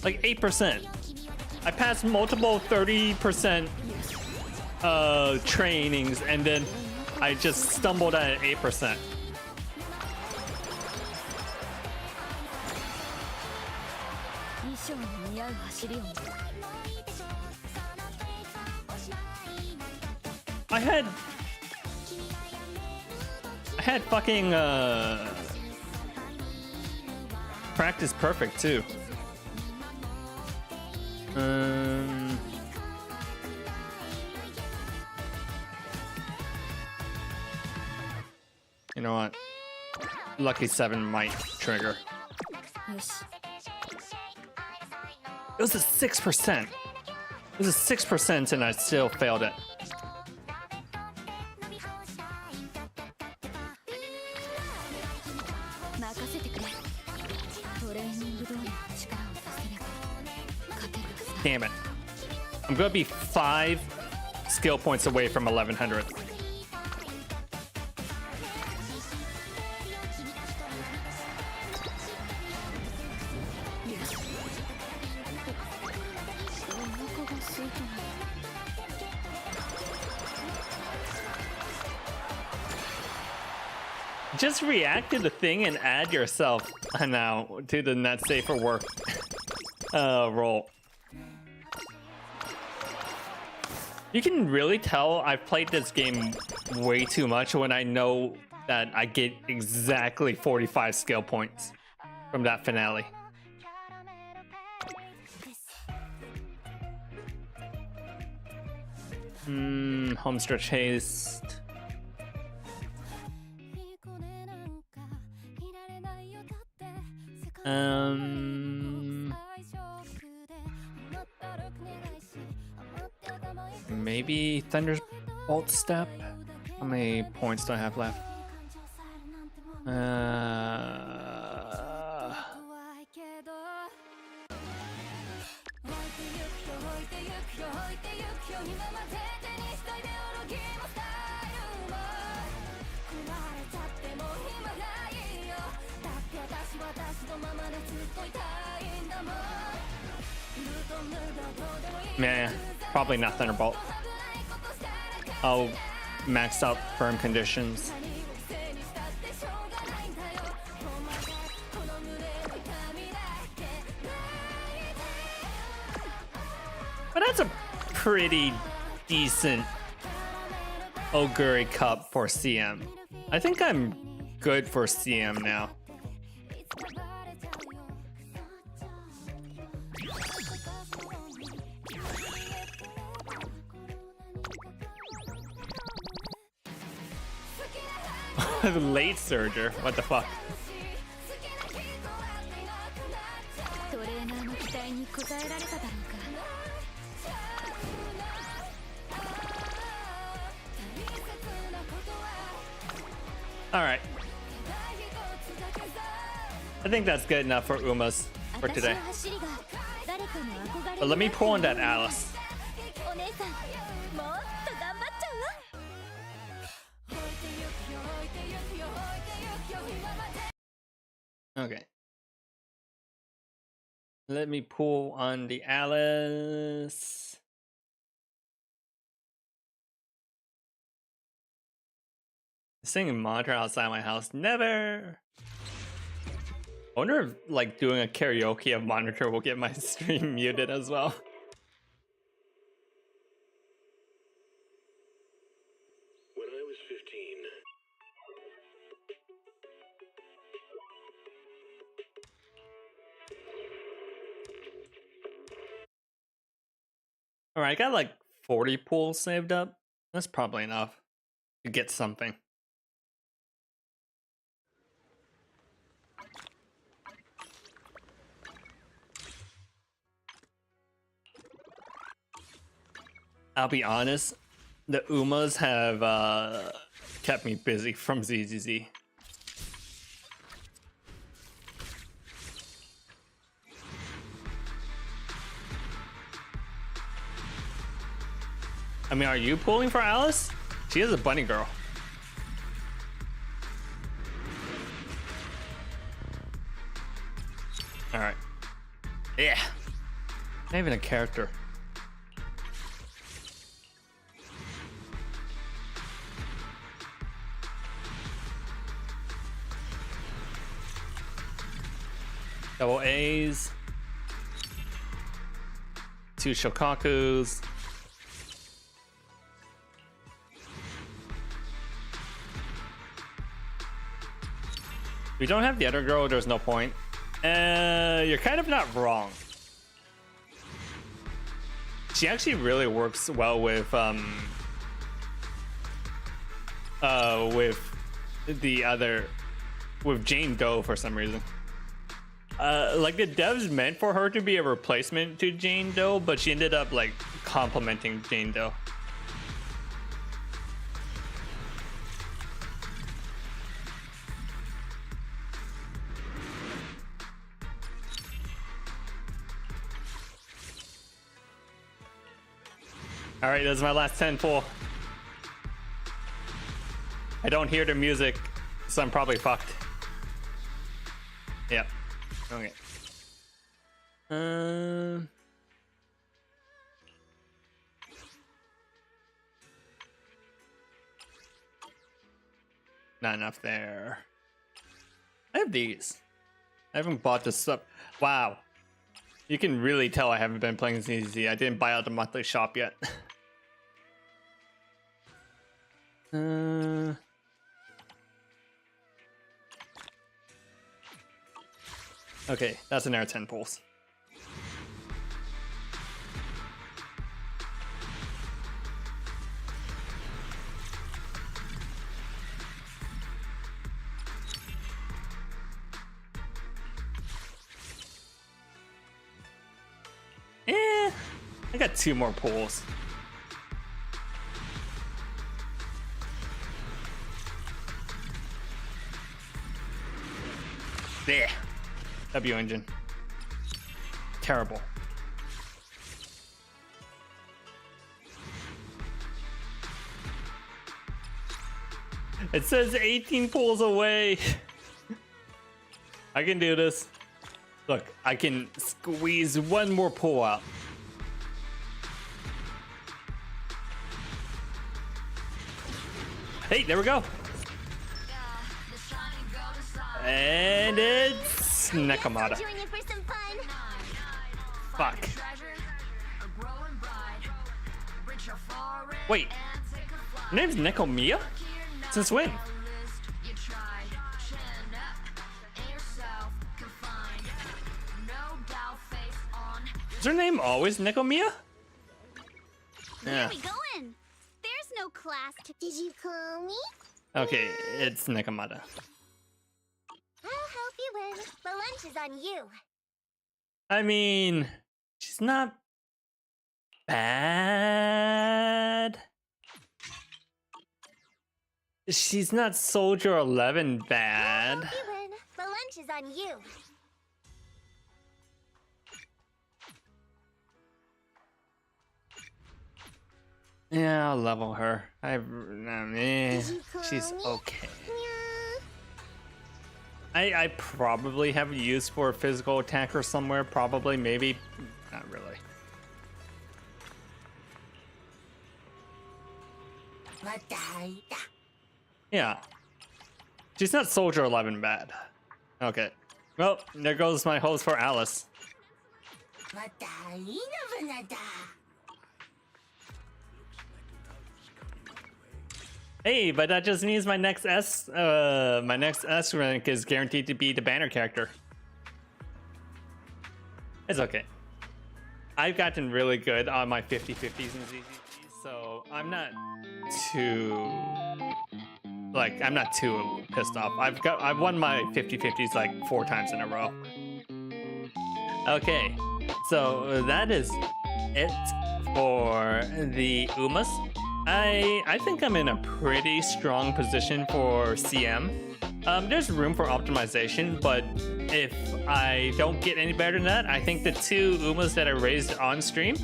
Like 8%. I passed multiple 30% trainings, and then I just stumbled at 8%. I had fucking practice perfect too. You know what? Lucky 7 might trigger. It was a 6%. It was a 6% and I still failed it. Damn it. I'm gonna be 5 skill points away from 1100. Just react to the thing and add yourself now to the not safe for work roll. You can really tell I've played this game way too much when I know that I get exactly 45 skill points from that finale. Homestretch haste. Maybe Thunderbolt Step. How many points do I have left? Nah, probably not Thunderbolt. I'll max out firm conditions. But that's a pretty decent Oguri Cup for CM. I think I'm good for CM now. Late surger, what the fuck? All right. I think that's good enough for Umas for today. But let me pull on that Alice. Okay. Let me pull on the Alice. Singing mantra outside my house, never. I wonder if like doing a karaoke of Monitor will get my stream muted as well. When I was 15, all right, I got like 40 pools saved up. That's probably enough to get something. I'll be honest, the Umas have kept me busy from ZZZ. I mean, are you pulling for Alice? She is a bunny girl. All right. Yeah. Not even a character. Double A's. 2 Shokakus. We don't have the other girl, there's no point. You're kind of not wrong. She actually really works well with the other with Jane Doe for some reason. Like the devs meant for her to be a replacement to Jane Doe, but she ended up like complimenting Jane Doe. All right, that's my last 10 full. I don't hear the music, so I'm probably fucked. Yep. Okay. Not enough there. I have these. I haven't bought this stuff. Wow. You can really tell I haven't been playing ZZ. I didn't buy out the monthly shop yet. Okay, that's another 10 pulls. I got 2 more pulls. There. W engine. Terrible. It says 18 pulls away. I can do this. Look, I can squeeze 1 more pull out. Hey, there we go. And it's Nakamata. Fuck. Wait, her name's Nekomiya? Since when? Is her name always Nekomiya? Where are we going? There's no class. Did you call me? Okay, it's Nakamata. I'll help you win. The lunch is on you. I mean, she's not bad. She's not Soldier 11 bad. I'll help you win. The lunch is on you. Yeah, I'll level her. She's okay. I probably have a use for a physical attacker somewhere. Probably, maybe. Not really. Yeah. She's not Soldier 11 bad. Okay. Well, there goes my hopes for Alice. Hey, but that just means my next S rank is guaranteed to be the banner character. It's okay. I've gotten really good on my 50/50s and ZZs, so I'm not too pissed off. I've won my 50/50s like 4 times in a row. Okay, so that is it for the Umas. I think I'm in a pretty strong position for CM. There's room for optimization, but if I don't get any better than that, I think the 2 Umas that I raised on stream,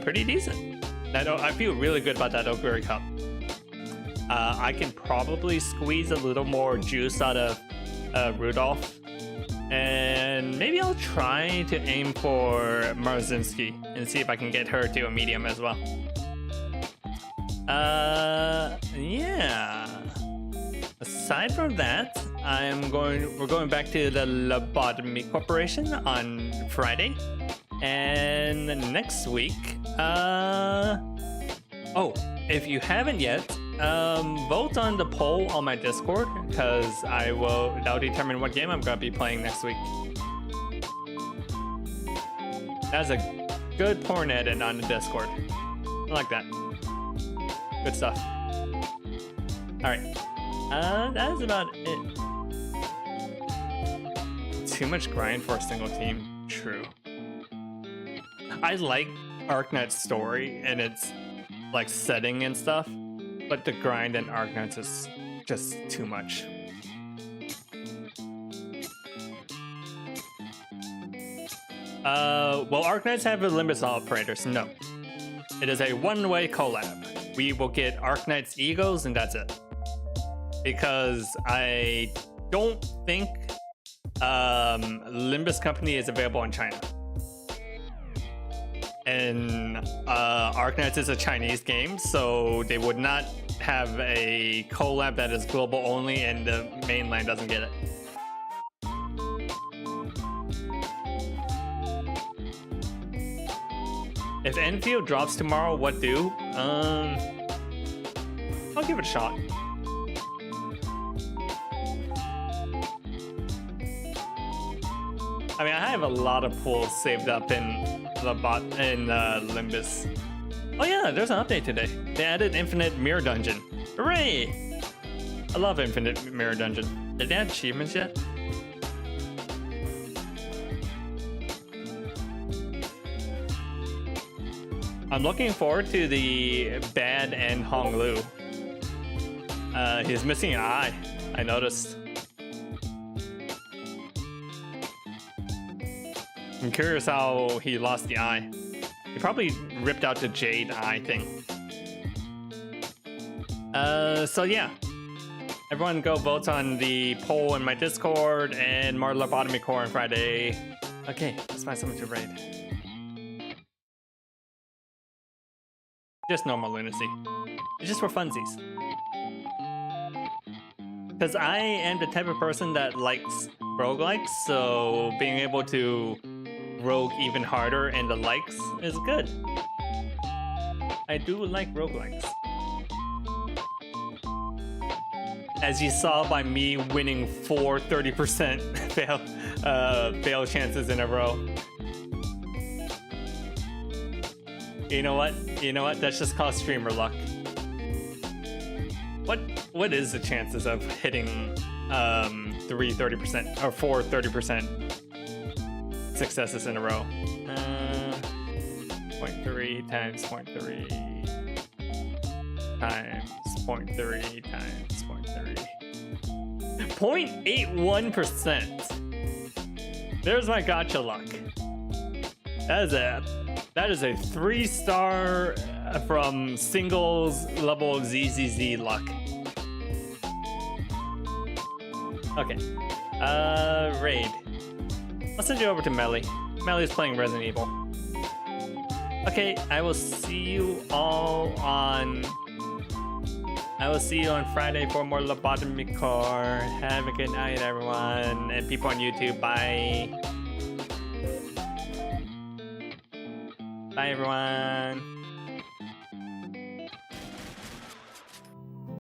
pretty decent. I feel really good about that Oakberry Cup. I can probably squeeze a little more juice out of Rudolph, and maybe I'll try to aim for Marzinski and see if I can get her to a medium as well. Yeah. Aside from that, we're going back to the Lobotomy Corporation on Friday. And next week, oh, if you haven't yet, vote on the poll on my Discord, because that'll determine what game I'm gonna be playing next week. That's a good porn edit on the Discord. I like that. Good stuff. Alright. That's about it. too much grind for a single team. True. I like Arknight's story and its like setting and stuff, but the grind in Arknights is just too much. Will Arknights have a Limbus operators? No. It is a one-way collab. We will get Arknight's egos and that's it. Because I don't think Limbus Company is available in China. And Arknights is a Chinese game, so they would not have a collab that is global only and the mainland doesn't get it. If Enfield drops tomorrow, what do? I'll give it a shot. I mean, I have a lot of pools saved up in the Limbus. Oh yeah, there's an update today. They added Infinite Mirror Dungeon. Hooray! I love Infinite Mirror Dungeon. Did they add achievements yet? I'm looking forward to the Bad and Hong Lu. He's missing an eye, I noticed. I'm curious how he lost the eye. He probably ripped out the jade eye thing. So yeah. Everyone go vote on the poll in my Discord and more lobotomy core on Friday. Okay, let's find someone to raid. Just normal lunacy. It's just for funsies. Because I am the type of person that likes roguelikes, so being able to rogue even harder and the likes is good. I do like roguelikes. As you saw by me winning 4 30% fail chances in a row. You know what? That's just called streamer luck. What is the chances of hitting 3 30% or 4 30% successes in a row? 0.3 times 0.3 times 0.3 times 0.3. 0.81%. There's my gotcha luck. That is a 3-star from singles level ZZZ luck. Okay. Raid. I'll send you over to Melly. Melly's playing Resident Evil. Okay, I will see you on Friday for more lobotomy core. Have a good night, everyone. And people on YouTube, bye. Bye, everyone.